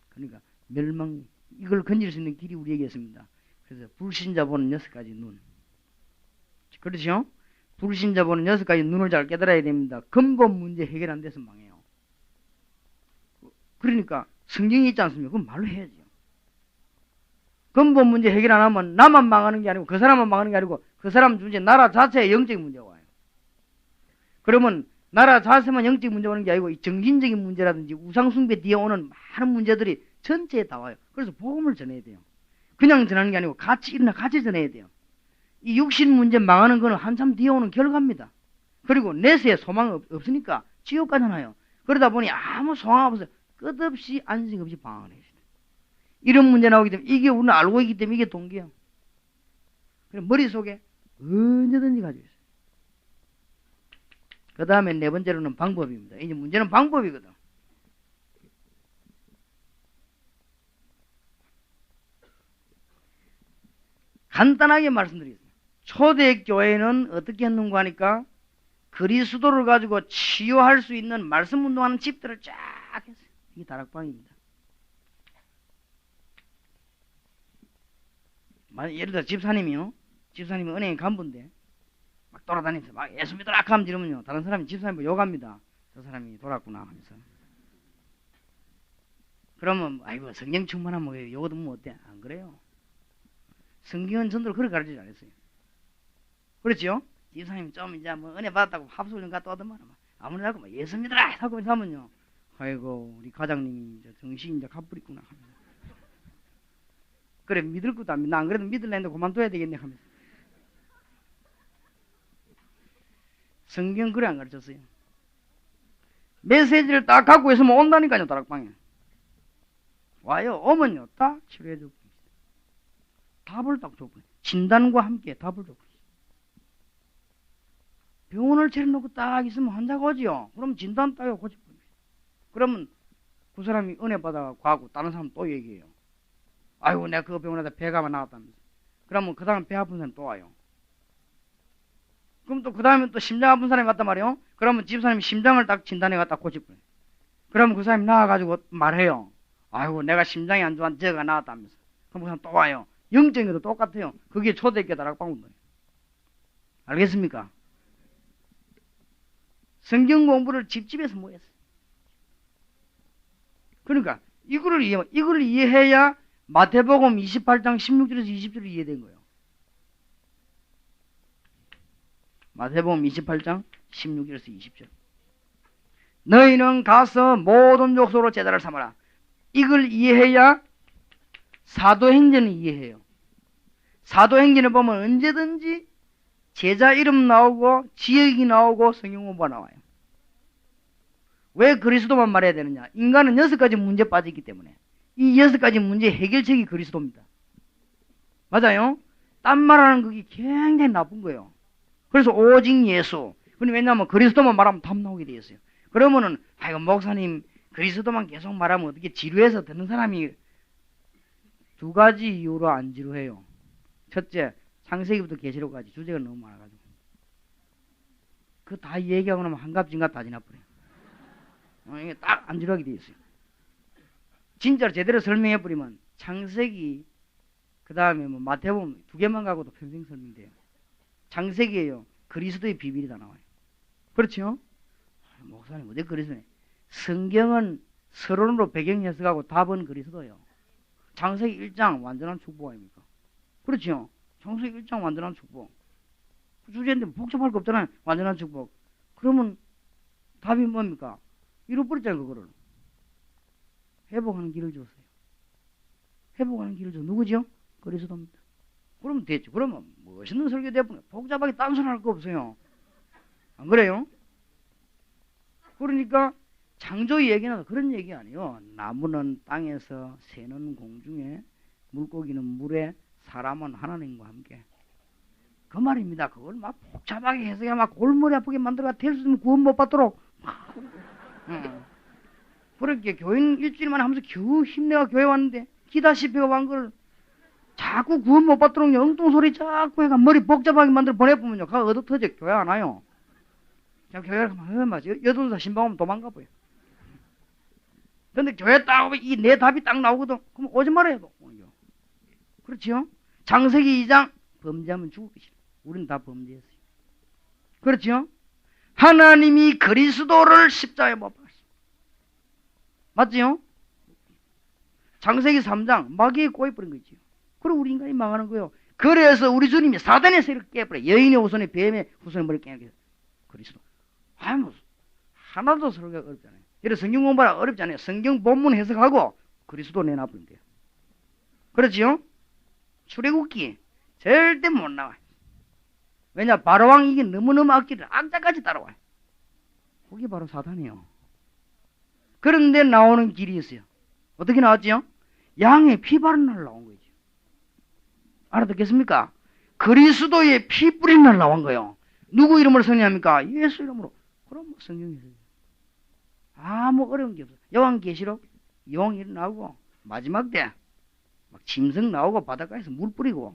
S2: 그러니까 멸망, 이걸 건질 수 있는 길이 우리에게 있습니다. 그래서 불신자 보는 6가지 눈. 그렇죠? 불신자 보는 6가지 눈을 잘 깨달아야 됩니다. 근본 문제 해결 안 돼서 망해요. 그러니까 성경이 있지 않습니까? 그건 말로 해야죠. 근본 문제 해결 안 하면 나만 망하는 게 아니고 그 사람만 망하는 게 아니고 그 사람 문제, 나라 자체에 영적인 문제가 와요. 그러면 나라 자체만 영적인 문제가 오는 게 아니고 이 정신적인 문제라든지 우상숭배 뒤에 오는 많은 문제들이 전체에 다 와요. 그래서 복음을 전해야 돼요. 그냥 전하는 게 아니고 같이 전해야 돼요. 이 육신 문제 망하는 거는 한참 뒤에 오는 결과입니다. 그리고 내세에 소망 없으니까 지옥 가잖아요. 그러다 보니 아무 소망 없어요. 끝없이 안식 없이 방황을 해요. 이런 문제 나오기 때문에 이게 우리는 알고 있기 때문에 이게 동기예요. 그래서 머릿속에 언제든지 가지고 있어요. 그 다음에 네 번째로는 방법입니다. 이제 문제는 방법이거든. 간단하게 말씀드리겠습니다. 초대교회는 어떻게 했는가 하니까 그리스도를 가지고 치유할 수 있는 말씀 운동하는 집들을 쫙 했어요. 이게 다락방입니다. 예를 들어 집사님이 은행 간부인데 막 돌아다니면서 막 예수 믿으라 하면 이러면요 다른 사람이 집사님 욕합니다. 저 사람이 돌았구나 하면서. 그러면 아이고 성경 충만하면 욕 듣면 어때? 안 그래요. 성경은 전도를 그렇게 가르치지 않았어요. 그렇죠? 집사님 좀 이제 뭐 은혜 받았다고 합수훈련 갔다 오더만 아무나 자꾸 예수 믿으라 하고 하면요 아이고 우리 과장님이 이제 정신이 이제 가버렸구나 하면서. 그래 믿을 것도 안 믿나 안 그래도 믿을래 했는데 그만둬야 되겠네 하면서. 성경 그래 안 가르쳤어요. 메시지를 딱 갖고 있으면 온다니까요. 다락방에 와요. 오면요 딱 치료해 주고 답을 딱 줘버려요. 진단과 함께 답을 줘버려요. 병원을 차려놓고 딱 있으면 환자가 오지요. 그럼 진단 딱 고쳐버려요. 그러면 그 사람이 은혜 받아가고 가고 다른 사람 또 얘기해요. 아이고 내가 그 병원에다 배가 나왔다면서. 그러면 그 다음 배 아픈 사람 또 와요. 그럼 또 그 다음에 또 심장 아픈 사람이 왔단 말이에요. 그러면 집사님이 심장을 딱 진단해 갖다 고쳐버려요. 그러면 그 사람이 나와가지고 말해요. 아이고 내가 심장이 안 좋아 저가 나왔다면서. 그럼 그 사람 또 와요. 영적인 것도 똑같아요. 그게 초대교회 다락방운동이에요. 알겠습니까? 성경 공부를 집집에서 뭐 했어요? 그러니까 이거를 이해해야 마태복음 28장 16절에서 20절을 이해된 거예요. 마태복음 28장 16절에서 20절. 너희는 가서 모든 족속으로 제자를 삼아라. 이걸 이해해야 사도행전을 이해해요. 사도행전을 보면 언제든지 제자 이름 나오고 지역이 나오고 성경 공부가 나와요. 왜 그리스도만 말해야 되느냐? 인간은 6가지 문제에 빠지기 때문에 이 6가지 문제 해결책이 그리스도입니다. 맞아요? 딴 말하는 그게 굉장히 나쁜 거예요. 그래서 오직 예수. 왜냐하면 그리스도만 말하면 답 나오게 돼 있어요. 그러면은 아이고 목사님 그리스도만 계속 말하면 어떻게 지루해서 듣는 사람이 2가지 이유로 안 지루해요. 첫째, 창세기부터 계시록까지 주제가 너무 많아가지고 그 다 얘기하고 나면 한갑진갑 다 지나버려요. 이게 딱 안주하게 돼 있어요. 진짜로 제대로 설명해버리면 창세기 그 다음에 뭐 마태복음 두 개만 가고도 평생 설명돼요. 창세기에요. 그리스도의 비밀이 다 나와요. 그렇죠? 목사님 어디 그리스도네? 성경은 서론으로 배경 해석하고 답은 그리스도예요. 창세기 1장 완전한 축복 아닙니까? 그렇죠? 창세기 1장 완전한 축복. 주제인데 복잡할 거 없잖아요. 완전한 축복. 그러면 답이 뭡니까? 잃어버렸잖아요. 그거를. 회복하는 길을 줬어요. 회복하는 길을 줘. 누구죠? 그리스도입니다. 그러면 됐죠. 그러면 멋있는 설교 대부분 복잡하게 딴소리 할 거 없어요. 안 그래요? 그러니까 창조 얘기는 그런 얘기 아니에요. 나무는 땅에서, 새는 공중에, 물고기는 물에, 사람은 하나님과 함께. 그 말입니다. 그걸 막 복잡하게 해서 막 골머리 아프게 만들어가 될 수 있으면 구원 못 받도록 막. 그렇게 교인 일주일만 하면서 겨우 힘내가 교회 왔는데 기다시피 한 걸 자꾸 구원 못 받도록 엉뚱 소리 자꾸 해가 머리 복잡하게 만들어 보내보면요. 가 얻어 터져 교회 안 와요. 그냥 교회 가면 맞아. 여든사 신방하면 도망가 보여. 근데 교회 딱 오면 이 내 답이 딱 나오거든. 그럼 오지 말아야 돼. 그렇지요? 창세기 2장 범죄하면 죽을 것이다. 우리는 다 범죄했어요. 그렇지요? 하나님이 그리스도를 십자가에 못 박았어요. 맞지요? 창세기 3장 마귀에 꼬여버린 거지요. 그리고 우리 인간이 망하는 거예요. 그래서 우리 주님이 사단의 세를 깨버려. 여인의 후손에 뱀의 후손에 머리를 깨는 게 그리스도. 뭐 하나도 설교가 어렵잖아요. 이런 성경 공부가 어렵잖아요. 성경 본문 해석하고 그리스도 내놔버리면 돼요. 그렇지요? 출애굽기 절대 못 나와요. 왜냐? 바로왕 이게 너무너무 악기를 악자까지 따라와요. 그게 바로 사단이에요. 그런데 나오는 길이 있어요. 어떻게 나왔지요? 양의 피 바른 날 나온 거죠. 알아듣겠습니까? 그리스도의 피 뿌린 날 나온 거예요. 누구 이름으로 승리합니까? 예수 이름으로. 그럼 뭐 성경에서 아무 어려운 게 없어. 요한계시록 용 일어나고 마지막 때 막 짐승 나오고 바닷가에서 물 뿌리고.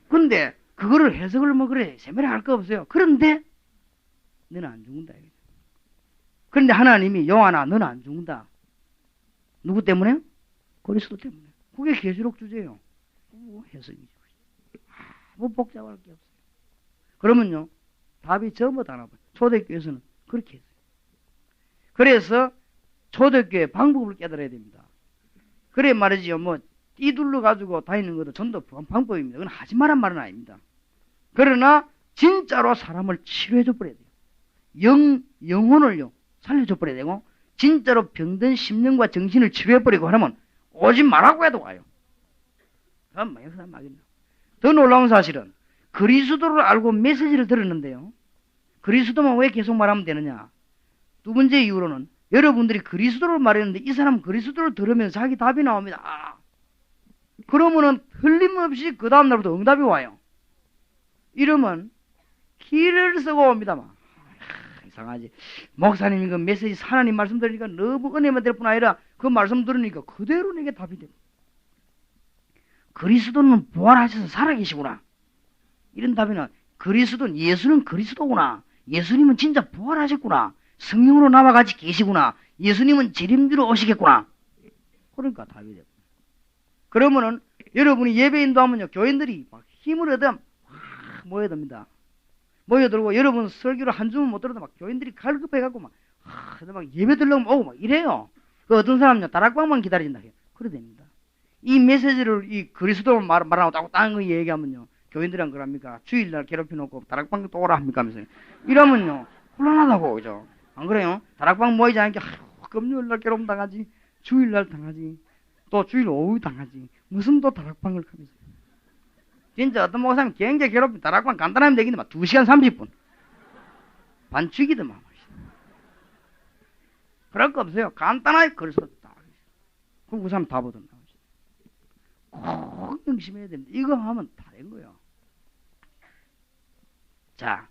S2: 근데 그거를 해석을 뭐 그래 세밀하게 할 거 없어요. 그런데 너는 안 죽는다. 그런데 하나님이 요한아 너는 안 죽는다. 누구 때문에? 그리스도 때문에. 그게 계시록 주제예요. 해석이죠. 뭐 복잡할 게 없어요. 그러면요 답이 전부 다 나와요. 초대교회에서는 그렇게 했어요. 그래서 초대교회 방법을 깨달아야 됩니다. 그래 말이지요. 뭐 띠둘러 가지고 다니는 것도 전도 방법입니다. 그건 하지 말란 말은 아닙니다. 그러나 진짜로 사람을 치료해 줘 버려야 돼요. 영혼을요 살려줘 버려야 되고 진짜로 병든 심령과 정신을 치료해 버리고 하면 오지 말라고 해도 와요. 그럼 역사 막입니다. 더 놀라운 사실은 그리스도를 알고 메시지를 들었는데요. 그리스도만 왜 계속 말하면 되느냐? 두 번째 이유로는 여러분들이 그리스도를 말했는데 이 사람 그리스도를 들으면서 자기 답이 나옵니다. 그러면은 틀림없이 그 다음 날부터 응답이 와요. 이러면 길을 쓰고 옵니다. 이상하지. 목사님이 그 메시지 하나님 말씀 들으니까 너무 은혜만 될 뿐 아니라 그 말씀 들으니까 그대로 내게 답이 됩니다. 그리스도는 부활하셔서 살아계시구나. 이런 답이나 그리스도는 예수는 그리스도구나. 예수님은 진짜 부활하셨구나. 성령으로 나와 같이 계시구나. 예수님은 재림주로 오시겠구나. 그러니까 답이 됩니다. 그러면은 여러분이 예배 인도하면요 교인들이 막 힘을 얻어 모여듭니다. 모여들고 여러분 설교를 한 주문 못 들어도 막 교인들이 갈급해갖고 막 예배 들려면 오고 막 이래요. 그 어떤 사람은요 다락방만 기다린다 해요. 그래 됩니다. 이 메시지를 이 그리스도 말하고 다른 거 얘기하면요 교인들은 그럽니까? 주일날 괴롭혀놓고 다락방 또 오라 합니까? 하면서 이러면요 곤란하다고 그죠? 안 그래요? 다락방 모이지 않게 금요일날 괴롭힘 당하지 주일날 당하지 또 주일 오후 당하지 무슨 또 다락방을 하면서 진짜 어떤 목사님 굉장히 괴롭힌 다락방 간단하면 되겠는데 막 2시간 30분 반죽이더만 그럴 거 없어요. 간단하게 그래서 딱 그럼 그 사람 다 보던다. 꼭 명심해야 됩니다. 이거 하면 다 된 거예요. 자,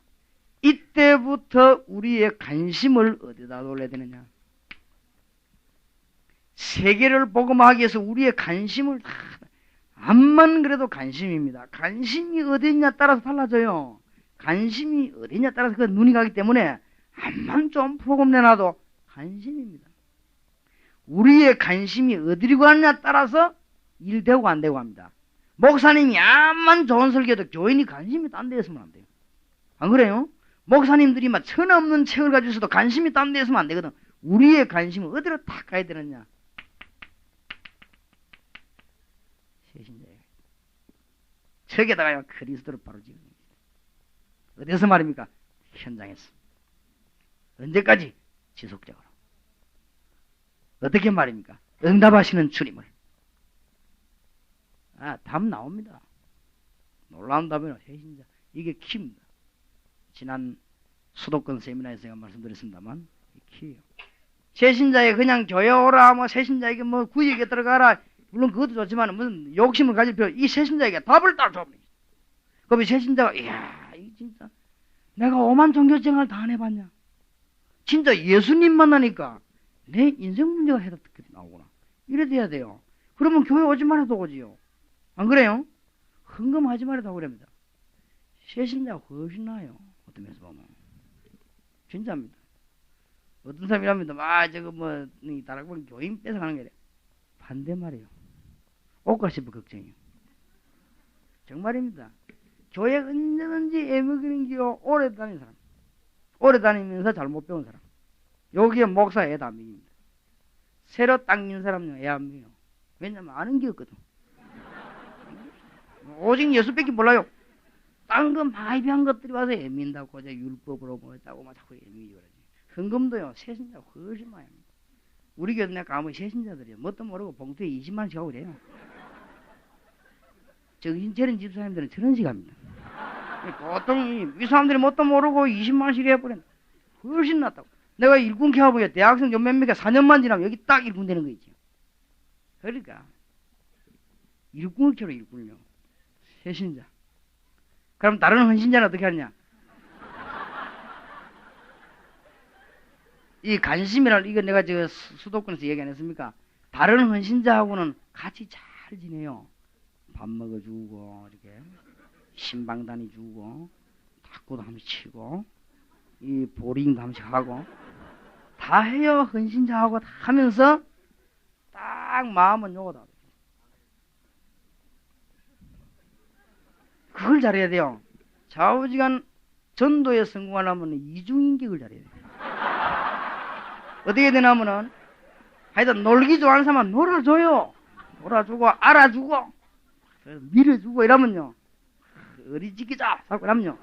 S2: 이때부터 우리의 관심을 어디다 돌려야 되느냐? 세계를 복음하기 위해서 우리의 관심을 다 암만 그래도 관심입니다. 관심이 어디냐 따라서 달라져요. 관심이 어디냐 따라서 그 눈이 가기 때문에 암만 좀 프로그램 내놔도 관심입니다. 우리의 관심이 어디로 가느냐에 따라서 일 되고 안 되고 합니다. 목사님이 암만 좋은 설교도 교인이 관심이 딴 데 있으면 안 돼요. 안 그래요? 목사님들이 막 천하 없는 책을 가지고 있어도 관심이 딴 데 있으면 안 되거든. 우리의 관심은 어디로 탁 가야 되느냐? 세신자예요. 책에다가 그리스도를 바로 지는 겁니다. 어디서 말입니까? 현장에서. 언제까지? 지속적으로. 어떻게 말입니까? 응답하시는 주님을. 답 나옵니다. 놀라운 답이에요. 세신자. 이게 키입니다. 지난 수도권 세미나에서 제가 말씀드렸습니다만 키예요. 세신자에 그냥 교회 오라, 뭐 세신자에게 뭐 구역에 들어가라. 물론 그것도 좋지만 무슨 욕심을 가질 필요. 이 세신자에게 답을 딱 줍니다. 그럼 세신자가 이야, 이 진짜 내가 오만 종교생활 다 안 해봤냐? 진짜 예수님 만나니까 내 인생 문제가 해답게 나오구나. 이래 돼야 돼요. 그러면 교회 오지만 해도 오지요. 안 그래요? 헌금하지 말아도 그럽니다. 세신자가 훨씬 나아요. 어떤 면에서 보면. 진짜입니다. 어떤 사람이랍니다. 저거 뭐, 다락방 교인 뺏어가는 게 아니라 반대 말이에요. 옷값이 걱정이에요. 정말입니다. 교회 언제든지 애먹이는 기로 오래 다니는 사람. 오래 다니면서 잘못 배운 사람. 여기에 목사 애도 안 먹입니다. 새로 당긴 사람은 애 안 먹여요. 왜냐면 아는 게 없거든. 오직 예수밖에 몰라요. 딴 거 많이 배운 것들이 와서 애민다고 이제 율법으로 뭐 짜고 막 자꾸 애미지 그러지. 헌금도요 세신자 훨씬 많이 합니다. 우리 교회 내가 가면 세신자들이요. 뭣도 모르고 봉투에 20만 원씩 하고 그래요. 정신 차린 집사님들은 저런 식 합니다. 보통 이 사람들이 뭣도 모르고 20만 원씩 해버려. 훨씬 낫다고. 내가 일군 개업이요. 대학생 좀 몇 명이 4년만 지나면 여기 딱 일군 되는 거 있죠. 그러니까 일군을 켜로 일군요. 세신자. 그럼 다른 헌신자는 어떻게 하느냐? 이 관심이랄, 이거 내가 저 수도권에서 얘기 안 했습니까? 다른 헌신자하고는 같이 잘 지내요. 밥 먹어주고, 이렇게, 신방 다니주고, 탁구도 한 번씩 치고, 이 보링도 한 번씩 하고, 다 해요. 헌신자하고 다 하면서, 딱 마음은 요거다. 그걸 잘해야 돼요. 좌우지간 전도에 성공하려면 이중인격을 잘해야 돼요. 어떻게 되냐면은, 하여튼 놀기 좋아하는 사람은 놀아줘요. 놀아주고, 알아주고, 밀어주고 이러면요. 어리지기자, 자꾸 이러면요.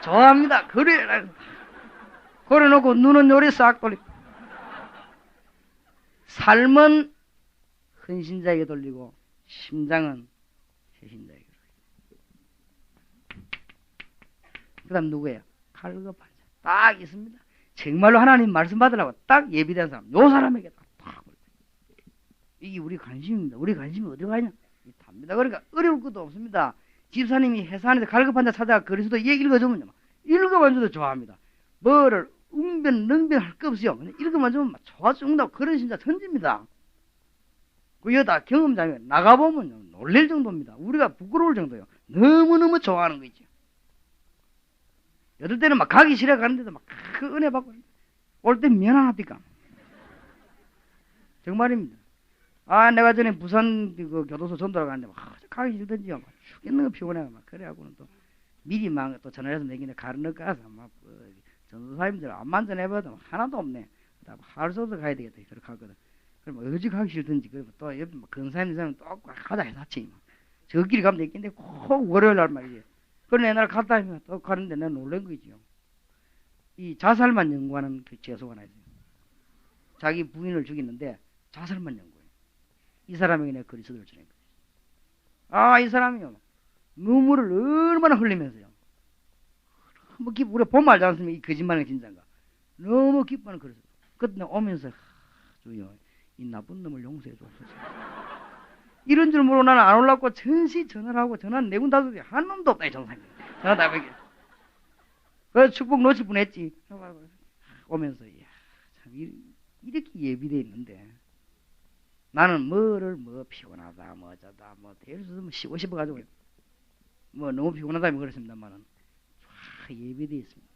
S2: 좋아합니다. 그래. 걸어놓고 눈은 요리 싹 돌리고. 삶은 헌신자에게 돌리고, 심장은 세신자에게 돌리고. 그 다음 누구예요? 갈급한 자. 딱 있습니다. 정말로 하나님 말씀 받으려고 딱 예비된 사람, 요 사람에게 딱 이게 우리 관심입니다. 우리 관심이 어디로 가냐? 답니다. 그러니까 어려울 것도 없습니다. 집사님이 회사 안에서 갈급한 자 찾아가 그리스도 얘기 읽어주면요. 읽어만 줘도 좋아합니다. 뭐를 웅변 할 거 없어요. 읽어만 주면 좋아 죽는다고 그런 신자 천지입니다. 그 여다 경험자면 나가보면 놀랄 정도입니다. 우리가 부끄러울 정도요. 너무너무 좋아하는 거 있죠. 여덟 때는 막 가기 싫어 가는데도 막 그 은혜 받고 올 때 미안하니까 정말입니다. 내가 전에 부산 그 교도소 전도를 가는데 막 가기 싫던지요. 막 죽겠는 거 피곤해 막 그래갖고는 또 미리 막 또 전화해서 내기네 가르는 가서 막 전도사님들 안만 전해봐도 하나도 없네. 할 수 없어 가야 되겠다 그렇게 하거든. 그럼 어디 가기 싫든지 그러면 또 옆에 막 근사님 사람 또 가자 해서 하지. 저끼리 가면 되겠는데 꼭 월요일 날 말이지. 그런 옛날 갔다 하면 또 가는데 내가 놀란 거지요. 이 자살만 연구하는 그 재소가 하나 있어요. 자기 부인을 죽이는데 자살만 연구해요. 이 사람에게 내가 그리스도를 전한 거예요. 이 사람이요. 눈물을 얼마나 흘리면서요. 너무 기뻐. 우리가 보면 알지 않습니까? 이 거짓말은 진짜인가. 너무 기뻐하는 그리스도. 그때 오면서 주여 이 나쁜 놈을 용서해 주옵소서. 이런 줄 모르고 나는 안 올랐고 전시 전화를 하고 전화는 네 군 다섯 개 한 놈도 없다 이 정상이. 전화 다 베개. 그래서 축복 놓칠 뻔했지. 오면서 이야, 참 이렇게 예비돼 있는데 나는 뭐를 피곤하다 뭐 어쩌다 뭐 될 수 없으면 쉬고 싶어 가지고 뭐 너무 피곤하다면 그렇습니다만은 예비돼 있습니다.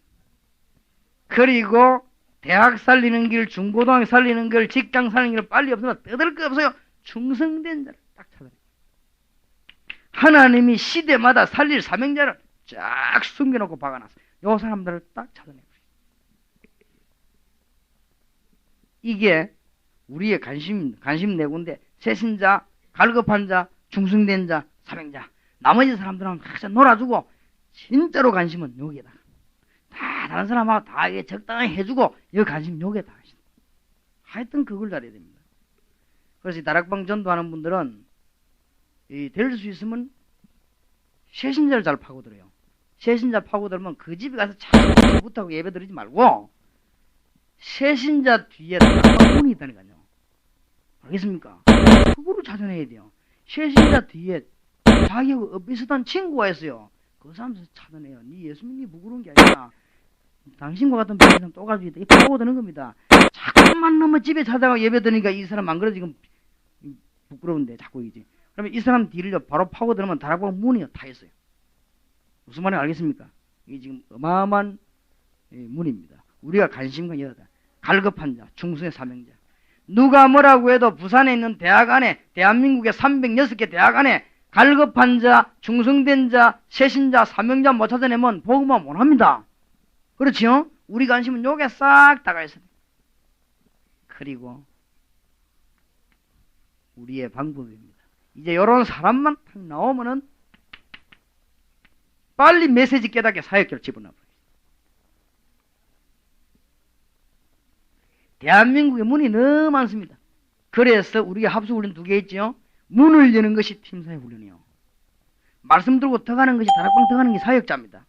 S2: 그리고 대학 살리는 길, 중고등학교 살리는 길, 직장 살리는 길 빨리 없으면 떠들 거 없어요. 충성된 자를 딱 찾아내요. 하나님이 시대마다 살릴 사명자를 쫙 숨겨놓고 박아놨어요. 요 사람들을 딱 찾아내요. 이게 우리의 관심 내고인데 새신자, 갈급한 자, 충성된 자, 사명자. 나머지 사람들은 항상 놀아주고 진짜로 관심은 여기에다. 다 다른 사람하고 다 이게 적당히 해주고 여기 관심 여기에다 하시다. 하여튼 그걸 잘해야 됩니다. 그래서 이 다락방 전도하는 분들은 될 수 있으면 새신자를 잘 파고들어요. 새신자 파고들면 그 집에 가서 자꾸 못하고 예배 드리지 말고 새신자 뒤에 다락방문이 있다니까요. 알겠습니까? 그거를 찾아내야 돼요. 새신자 뒤에 자기하고 비슷한 친구가 있어요. 그 사람들 찾아내요. 니 예수 믿는 게 부끄러운 게 아니라 당신과 같은 사람 또 가지고 있다. 파고드는 겁니다. 자꾸만 너무 집에 찾아가 예배 드니까 이 사람 안 그래 지금 부끄러운데 자꾸 이제. 그러면 이 사람 뒤를 바로 파고들면 다락방 문이 다 있어요. 무슨 말인지 알겠습니까? 이게 지금 어마어마한 문입니다. 우리가 관심과 여다. 갈급한 자, 충성의 사명자. 누가 뭐라고 해도 부산에 있는 대학 안에 대한민국의 306개 대학 안에 갈급한 자, 충성된 자, 새신자, 사명자 못 찾아내면 복음화 못합니다. 그렇지요? 우리 관심은 요게 싹 다가 있어요. 그리고 우리의 방법입니다. 이제 요런 사람만 탁 나오면은 빨리 메시지 깨닫게 사역자를 집어넣어버려요. 대한민국에 문이 너무 많습니다. 그래서 우리가 합수훈련 2개 있죠. 문을 여는 것이 팀사역훈련이요. 말씀 들고 들어가는 것이 다락방 들어가는 게 사역자입니다.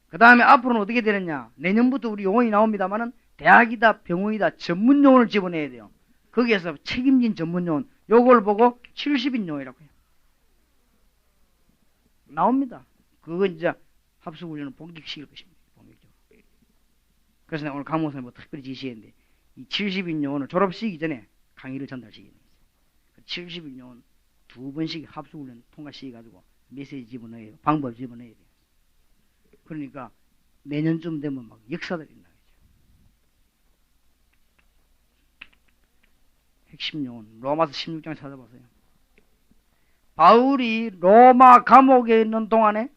S2: 그 다음에 앞으로는 어떻게 되느냐. 내년부터 우리 용어이 나옵니다만은 대학이다 병원이다 전문 용어를 집어내야 돼요. 거기에서 책임진 전문 용어 요걸 보고 70인 용어라고 해요. 나옵니다. 그거 이제 합수훈련을 본격시킬 것입니다. 그래서 내가 오늘 강목사님 뭐 특별히 지시했는데 이 70인 요원을 졸업시키기 전에 강의를 전달시키는 거예요. 70인 요원 2번씩 합수훈련 통과시켜가지고 메시지 집어넣어야 돼요. 방법 집어넣어야 돼요. 그러니까 내년쯤 되면 막 역사들이 나가죠. 핵심 요원 로마서 16장 찾아보세요. 바울이 로마 감옥에 있는 동안에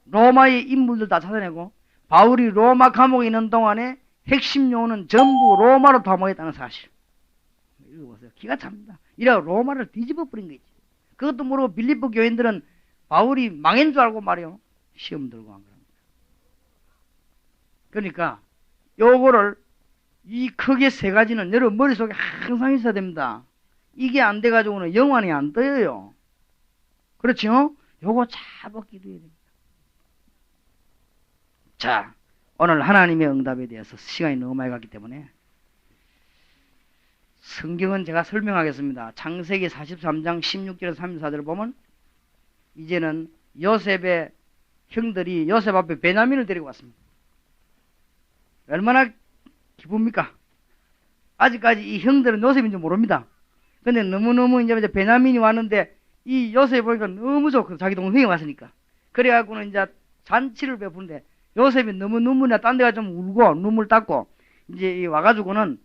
S2: 로마의 인물들 다 찾아내고 바울이 로마 감옥에 있는 동안에 핵심 요원은 전부 로마로 도망했다는 사실. 읽어보세요. 기가 찹니다. 이래서 로마를 뒤집어 버린 거지. 그것도 모르고 빌립보 교인들은 바울이 망한 줄 알고 말이요. 시험 들고 한 겁니다. 그러니까 요거를 이 크게 3가지는 여러분 머릿속에 항상 있어야 됩니다. 이게 안 돼가지고는 영환이 안 떠요. 그렇죠? 요거 잡아 기도해야 됩니다. 자, 오늘 하나님의 응답에 대해서 시간이 너무 많이 갔기 때문에 성경은 제가 설명하겠습니다. 창세기 43장 16절에서 34절을 보면 이제는 요셉의 형들이 요셉 앞에 베냐민을 데리고 왔습니다. 얼마나 기쁩니까? 아직까지 이 형들은 요셉인지 모릅니다. 근데 너무너무 이제 베냐민이 왔는데 이 요셉이 보니까 너무 좋고 자기 동생이 왔으니까. 그래갖고는 이제 잔치를 베푸는데 요셉이 너무 눈물이 딴 데가 좀 울고 눈물 닦고 이제 와가지고는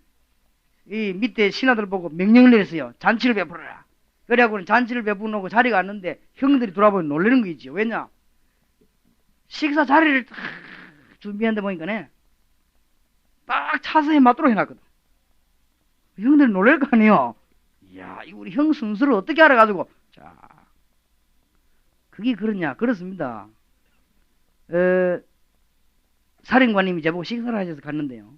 S2: 이 밑에 신하들 보고 명령을 내렸어요. 잔치를 베풀어라. 그래갖고는 잔치를 베푸놓고 자리가 왔는데 형들이 돌아보니 놀라는 거 있죠. 왜냐? 식사 자리를 딱 준비한데 보니까네 딱 차서에 맞도록 해놨거든. 형들이 놀랄 거 아니에요. 이야, 이거 우리 형 순서를 어떻게 알아가지고. 자, 그게 그렇냐? 그렇습니다. 사령관님이 저보고 식사를 하셔서 갔는데요.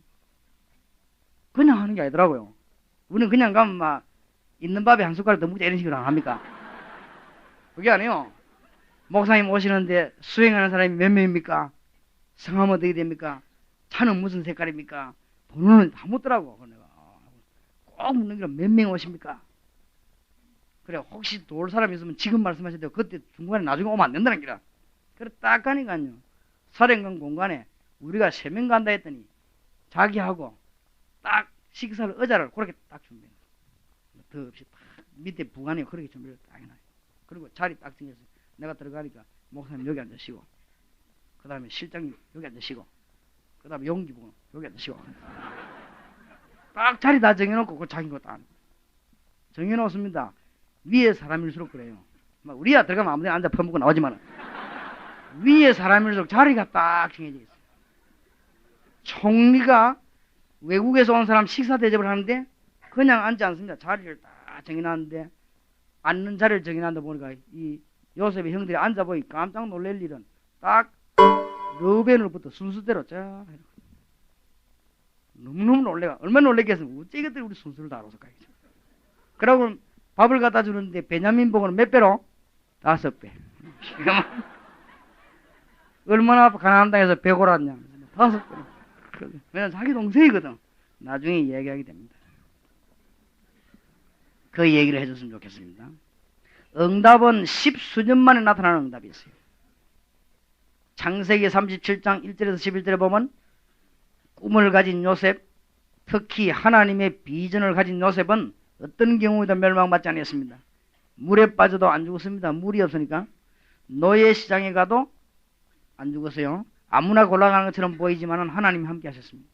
S2: 그냥 하는 게 아니더라고요. 우리는 그냥 가면 막 있는 밥에 한 숟가락 더 먹자 이런 식으로 안 합니까? 그게 아니에요. 목사님 오시는데 수행하는 사람이 몇 명입니까? 성함은 어떻게 됩니까? 차는 무슨 색깔입니까? 번호는 다 묻더라고. 꼭 묻는 게 몇 명 오십니까? 그래 혹시 도울 사람 있으면 지금 말씀하셔도 그때 중간에 나중에 오면 안 된다는 기라. 그래 딱 가니까요. 사령관 공간에 우리가 3명 간다 했더니 자기하고 딱 식사를 의자를 그렇게 딱 준비해. 더 없이 딱 밑에 부관에 그렇게 준비를 딱 해놔요. 그리고 자리 딱 정해서 내가 들어가니까 목사님 여기 앉으시고 그 다음에 실장님 여기 앉으시고 그 다음에 용기 보고 여기다 씌워. 딱 자리 다 정해놓고 그 자기 것도 안 정해놓습니다. 위에 사람일수록 그래요. 막 우리야 들어가면 아무데나 앉아 퍼먹고 나오지만 위에 사람일수록 자리가 딱 정해져 있어요. 총리가 외국에서 온 사람 식사 대접을 하는데 그냥 앉지 않습니다. 자리를 딱 정해놨는데 앉는 자리를 정해놨는데 보니까 이 요셉의 형들이 앉아보니 깜짝 놀랄 일은 딱 르벤으로부터 순서대로 쫙 너무너무 놀래가 얼마나 놀랬겠습니까? 어째 이것들이 우리 순서를 다 알아서 가겠죠. 그러고 밥을 갖다 주는데 베냐민 복은 몇 배로? 5배. 얼마나 가나안 땅에서 배고랐냐? 5배. 왜냐면 자기 동생이거든. 나중에 이야기하게 됩니다. 그 얘기를 해줬으면 좋겠습니다. 응답은 10수년 만에 나타나는 응답이 있어요. 창세기 37장 1절에서 11절에 보면 꿈을 가진 요셉, 특히 하나님의 비전을 가진 요셉은 어떤 경우에도 멸망받지 않았습니다. 물에 빠져도 안 죽었습니다. 물이 없으니까. 노예 시장에 가도 안 죽었어요. 아무나 골라가는 것처럼 보이지만 하나님이 함께 하셨습니다.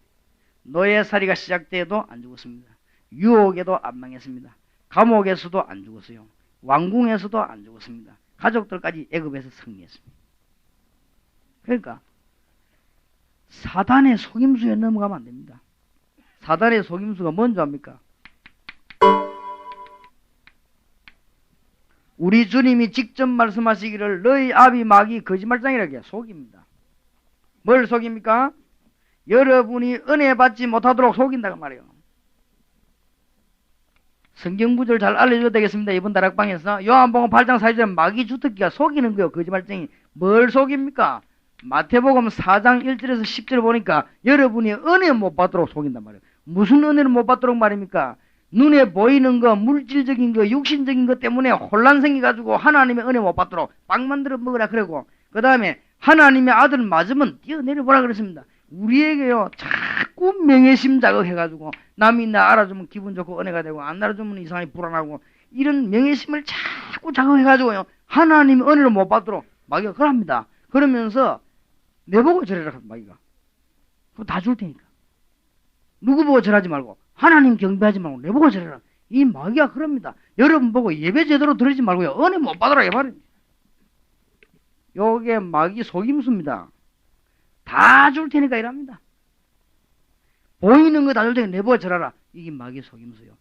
S2: 노예살이가 시작돼도 안 죽었습니다. 유혹에도 안 망했습니다. 감옥에서도 안 죽었어요. 왕궁에서도 안 죽었습니다. 가족들까지 애굽에서 승리했습니다. 그러니까 사단의 속임수에 넘어가면 안 됩니다. 사단의 속임수가 뭔지 압니까? 우리 주님이 직접 말씀하시기를 너희 아비 마귀 거짓말장이라게 속입니다. 뭘 속입니까? 여러분이 은혜 받지 못하도록 속인다고 말이에요. 성경 구절 잘 알려줘야 되겠습니다. 이번 다락방에서 요한복음 8장 4절에 마귀 주특기가 속이는 거예요. 거짓말쟁이. 뭘 속입니까? 마태복음 4장 1절에서 10절 보니까 여러분이 은혜 못 받도록 속인단 말이에요. 무슨 은혜를 못 받도록 말입니까? 눈에 보이는 거, 물질적인 거, 육신적인 것 때문에 혼란 생겨가지고 하나님의 은혜 못 받도록 빵 만들어 먹으라 그러고, 그 다음에 하나님의 아들 맞으면 뛰어내려보라 그랬습니다. 우리에게요 자꾸 명예심 자극해가지고 남이 나 알아주면 기분 좋고 은혜가 되고 안 알아주면 이상하게 불안하고 이런 명예심을 자꾸 자극해가지고요 하나님의 은혜를 못 받도록 마귀가 그럽니다. 그러면서 내보고 절해라 마귀가. 그거 다 줄 테니까. 누구 보고 절하지 말고 하나님 경배하지 말고 내보고 절해라. 이 마귀가 그럽니다. 여러분 보고 예배 제대로 드리지 말고요 은혜 못 받으라 해버립니다. 요게 마귀 속임수입니다. 다 줄 테니까 이랍니다. 보이는 거 다 줄 테니까 내보고 절하라. 이게 마귀 속임수요.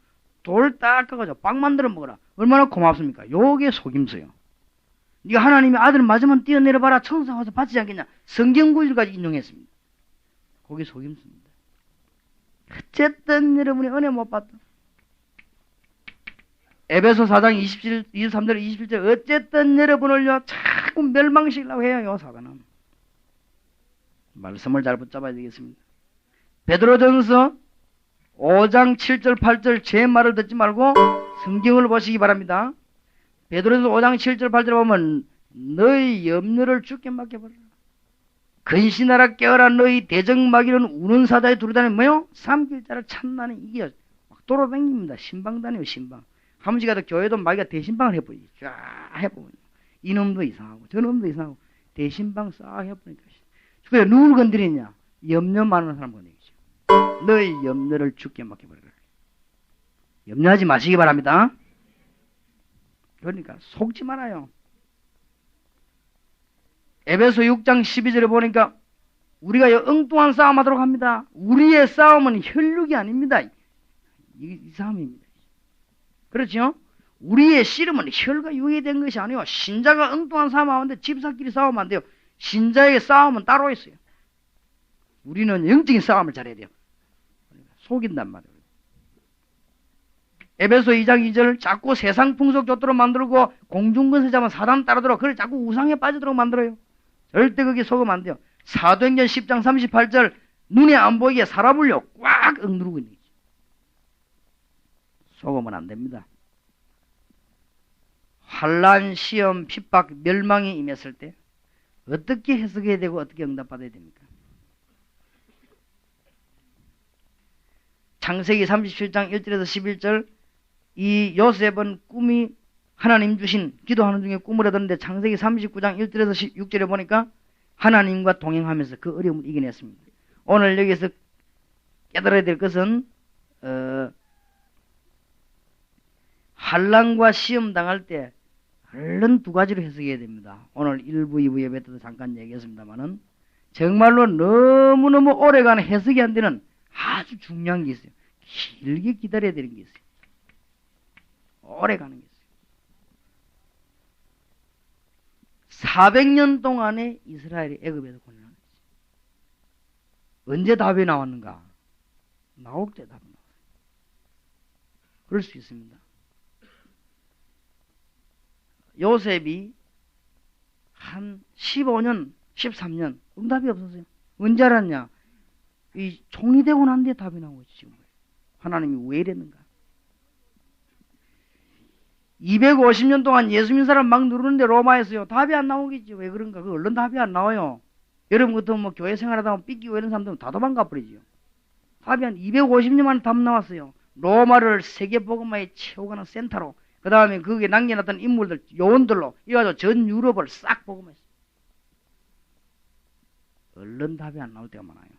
S2: 돌 닦아가지고 빵 만들어 먹어라. 얼마나 고맙습니까? 요게 속임수요. 네가 하나님의 아들 맞으면 뛰어내려봐라. 천사 와서 바치지 않겠냐. 성경구절까지 인용했습니다. 그게 속임수입니다. 어쨌든 여러분이 은혜 못 받다. 에베소 4장 23절 27절 어쨌든 여러분을요 자꾸 멸망시키려고 해요. 사단은. 말씀을 잘 붙잡아야 되겠습니다. 베드로전서 5장 7절 8절 제 말을 듣지 말고 성경을 보시기 바랍니다. 베드로전서 5장 7절 8절 보면 너희 염려를 주께 맡겨버려라. 근신하라 깨어라. 너희 대적마귀는 우는 사자에 두루다니는 뭐요? 삼킬자를 찾나는 이게 막 돌아다닙니다. 신방다니요 신방. 한 번씩 가도 교회도 마귀가 대신방을 해버리지. 쫙 해보면 이놈도 이상하고 저놈도 이상하고 대신방 싹 해버리니까. 그래 누굴 건드리냐? 염려 많은 사람 건드리죠. 너희 염려를 주께 맡겨버려라. 염려하지 마시기 바랍니다. 그러니까 속지 말아요. 에베소 6장 12절에 보니까 우리가 엉뚱한 싸움 하도록 합니다. 우리의 싸움은 혈육이 아닙니다. 이 싸움입니다. 그렇죠? 우리의 씨름은 혈과 육이 된 것이 아니에요. 신자가 엉뚱한 싸움 하는데 집사끼리 싸우면 안 돼요. 신자의 싸움은 따로 있어요. 우리는 영적인 싸움을 잘해야 돼요. 속인단 말이에요. 에베소 2장 2절 자꾸 세상 풍속 좋도록 만들고 공중권세 잡은 사단 따르도록 그걸 자꾸 우상에 빠지도록 만들어요. 절대 그게 속으면 안 돼요. 사도행전 10장 38절 눈에 안 보이게 사람을요 꽉 억누르고 있는 거죠. 속으면 안 됩니다. 환난, 시험, 핍박, 멸망이 임했을 때 어떻게 해석해야 되고 어떻게 응답받아야 됩니까? 창세기 37장 1절에서 11절 이 요셉은 꿈이 하나님 주신 기도하는 중에 꿈을 얻었는데 창세기 39장 1절에서 6절에 보니까 하나님과 동행하면서 그 어려움을 이겨냈습니다. 오늘 여기서 깨달아야 될 것은 환난과 시험 당할 때 얼른 두 가지로 해석해야 됩니다. 오늘 1부, 2부 예배 때도 잠깐 얘기했습니다만은 정말로 너무너무 오래가는 해석이 안 되는 아주 중요한 게 있어요. 길게 기다려야 되는 게 있어요. 오래가는 게 있어요. 400년 동안에 이스라엘이 애굽에서 고난을 했어요. 언제 답이 나왔는가? 나올 때 답이 나왔어요. 그럴 수 있습니다. 요셉이 한 15년, 13년 응답이 없었어요. 언제 알았냐? 이 총리 되고 난 뒤에 답이 나오고 있지 지금. 하나님이 왜 이랬는가? 250년 동안 예수 믿는 사람 막 누르는데 로마에서요. 답이 안 나오겠지. 왜 그런가? 그 얼른 답이 안 나와요. 여러분 같으면 뭐 교회 생활하다 보면 삐끼고 이런 사람들은 다 도망가 버리지요. 답이 한 250년 만에 답 나왔어요. 로마를 세계복음화에 채워가는 센터로, 그 다음에 거기에 남겨놨던 인물들, 요원들로 이어가지고 전 유럽을 싹 복음했어요. 얼른 답이 안 나올 때가 많아요.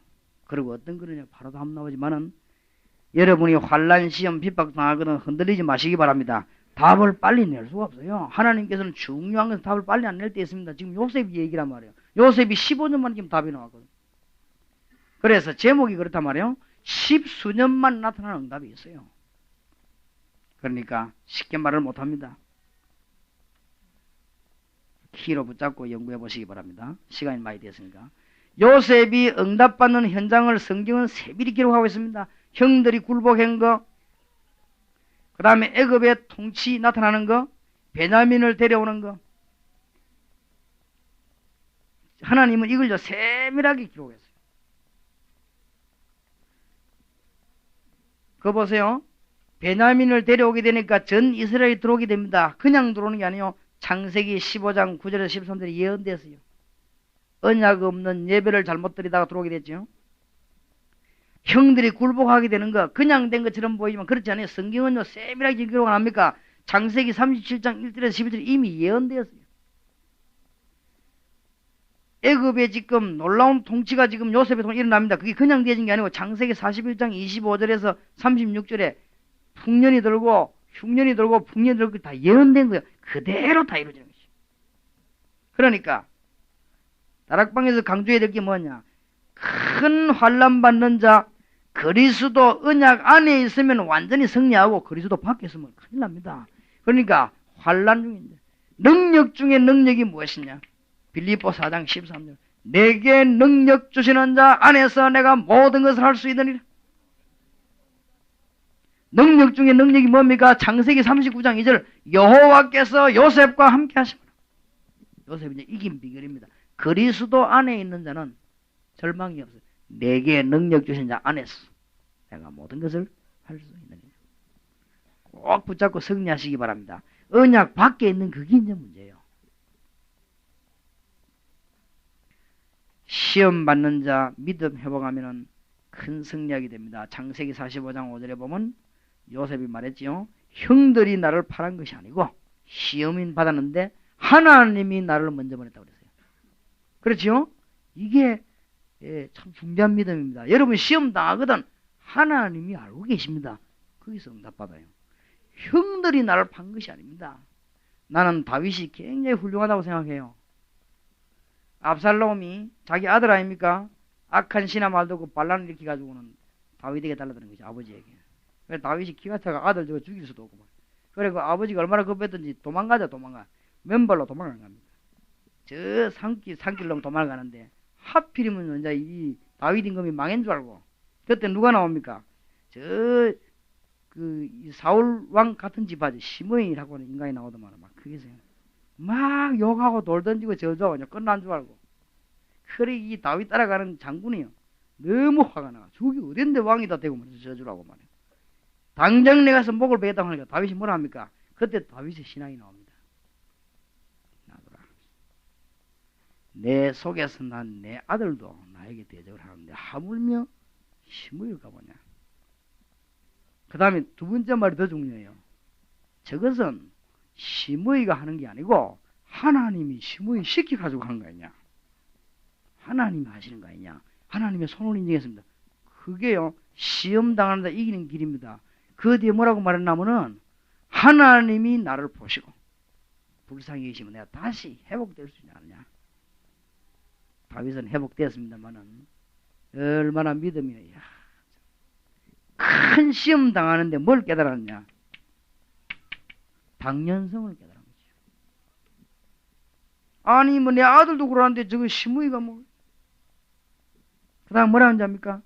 S2: 그리고 어떤 거냐 바로 답 나오지만은 여러분이 환난 시험 핍박 당하거든 흔들리지 마시기 바랍니다. 답을 빨리 낼 수가 없어요. 하나님께서는 중요한 건 답을 빨리 안 낼 때 있습니다. 지금 요셉이 얘기란 말이에요. 요셉이 15년 만에 지금 답이 나왔거든요. 그래서 제목이 그렇단 말이에요. 10수년만 나타나는 응답이 있어요. 그러니까 쉽게 말을 못합니다. 키로 붙잡고 연구해 보시기 바랍니다. 시간이 많이 됐으니까. 요셉이 응답받는 현장을 성경은 세밀히 기록하고 있습니다. 형들이 굴복한 거, 그 다음에 애굽의 통치 나타나는 거, 베냐민을 데려오는 거. 하나님은 이걸 세밀하게 기록했어요. 그거 보세요. 베냐민을 데려오게 되니까 전 이스라엘이 들어오게 됩니다. 그냥 들어오는 게 아니에요. 창세기 15장 9절에서 13절에 예언됐어요. 언약 없는 예배를 잘못 드리다가 들어오게 됐죠. 형들이 굴복하게 되는 거 그냥 된 것처럼 보이지만 그렇지 않아요. 성경은요 세밀하게 기록을 합니까? 창세기 37장 1절에서 11절에 이미 예언되었어요. 애굽의 지금 놀라운 통치가 지금 요셉의 통치 일어납니다. 그게 그냥 되어진 게 아니고 창세기 41장 25절에서 36절에 풍년이 들고 흉년이 들고 풍년이 들고 다 예언된 거예요. 그대로 다 이루어지는 것이죠. 그러니까 다락방에서 강조해야 될 게 뭐냐? 큰 환난 받는 자, 그리스도 언약 안에 있으면 완전히 승리하고 그리스도 밖에 있으면 큰일 납니다. 그러니까 환난 중인데 능력 중에 능력이 무엇이냐? 빌립보 4장 13절 내게 능력 주시는 자 안에서 내가 모든 것을 할 수 있느니라. 능력 중에 능력이 뭡니까? 창세기 39장 2절 여호와께서 요셉과 함께 하십니다. 요셉이 이제 이긴 비결입니다. 그리스도 안에 있는 자는 절망이 없어요. 내게 능력 주신 자 안에서 내가 모든 것을 할 수 있느니라. 꼭 붙잡고 승리하시기 바랍니다. 언약 밖에 있는 그게 이제 문제예요. 시험 받는 자 믿음 회복하면은 큰 승리하게 됩니다. 창세기 45장 5절에 보면 요셉이 말했지요. 형들이 나를 팔은 것이 아니고 시험인 받았는데 하나님이 나를 먼저 보냈다고 그랬어요. 그렇죠? 이게 참 중대한 믿음입니다. 여러분 시험 당하거든 하나님이 알고 계십니다. 거기서 응답받아요. 형들이 나를 판 것이 아닙니다. 나는 다윗이 굉장히 훌륭하다고 생각해요. 압살롬이 자기 아들 아닙니까? 악한 신하 말도 그 반란을 일으켜가지고는 다윗에게 달라드는 거죠. 아버지에게. 그래서 다윗이 기가 차가 아들 저거 죽일 수도 없고. 그래 그 아버지가 얼마나 급했던지 도망가. 맨발로 도망을 갑니다. 저 산길로 도망가는데 하필이면 이제 이 다윗 임금이 망한 줄 알고 그때 누가 나옵니까? 이 사울 왕 같은 집아지 시므이라고 하는 인간이 나오더만 막 그게서요. 막 욕하고 돌 던지고 저주하고 끝난 줄 알고. 그래 이 다윗 따라가는 장군이요. 너무 화가 나. 저기 어딘데 왕이다 대고 저주라고 말이야. 당장 내 가서 목을 베겠다고 하니까 다윗이 뭐라 합니까? 그때 다윗의 신앙이 나옵니다. 나더라. 내 속에서 난 내 아들도 나에게 대적을 하는데 하물며 시므이일까 보냐. 그 다음에 두 번째 말이 더 중요해요. 저것은 시므이가 하는 게 아니고 하나님이 시므이 시켜가지고 하는 거 아니냐. 하나님이 하시는 거 아니냐. 하나님의 손을 인정했습니다. 그게요, 시험 당하는데 이기는 길입니다. 그 뒤에 뭐라고 말했냐면은, 하나님이 나를 보시고, 불쌍히 계시면 내가 다시 회복될 수 있지 않느냐. 다윗은 회복되었습니다만은, 얼마나 믿음이, 큰 시험 당하는데 뭘 깨달았냐? 당연성을 깨달은 거죠. 아니, 뭐, 내 아들도 그러는데 저거 시므이가 뭐, 그 다음 뭐라 하는지 압니까?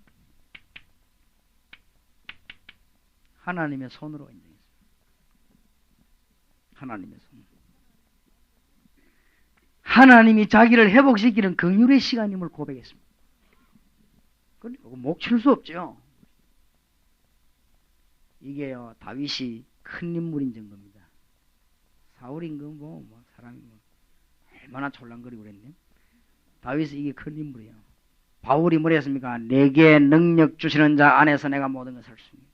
S2: 하나님의 손으로 인정했습니다. 하나님의 손. 하나님이 자기를 회복시키는 긍휼의 시간임을 고백했습니다. 그리고 목 칠 수 없죠. 이게요, 다윗이 큰 인물인 증거입니다. 사울인 건 뭐 사람이 뭐 얼마나 졸랑거리고 그랬네. 다윗이 이게 큰 인물이에요. 바울이 뭐라 했습니까? 내게 능력 주시는 자 안에서 내가 모든 것을 할 수 있습니다.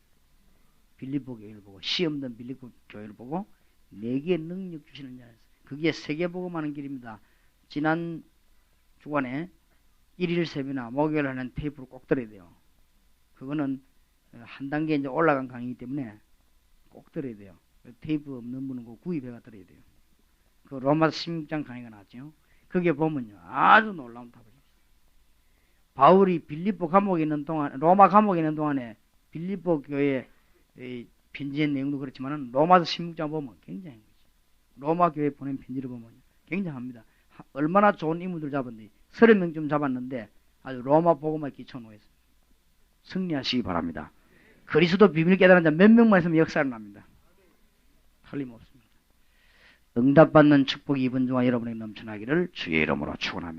S2: 빌립보 교회를 보고, 시험 든 빌립보 교회를 보고, 내게 능력 주시는 자 안에서. 그게 세계복음하는 길입니다. 지난 주간에 1일 세미나 목요일 하는 테이프를 꼭 들어야 돼요. 그거는 한 단계 이제 올라간 강의이기 때문에 꼭 들어야 돼요. 테이프 없는 분은 그 구입해가 들어야 돼요. 그 로마 16장 강의가 나왔죠. 그게 보면요, 아주 놀라운 답을 줍니다. 바울이 빌립보 감옥에 있는 동안, 로마 감옥에 있는 동안에 빌립보 교회 편지의 내용도 그렇지만은 로마서 16장 보면 굉장히, 로마 교회 보낸 편지를 보면 굉장합니다. 얼마나 좋은 인물들 잡았는데 30명쯤 잡았는데 아주 로마 복음에 기초 놓였습니다. 승리하시기 바랍니다. 그리스도 비밀 깨달은 자 몇 명만 있으면 역사를 납니다. 틀림없습니다. 응답받는 축복이 이번 주와 여러분에게 넘쳐나기를 주의 이름으로 축원합니다.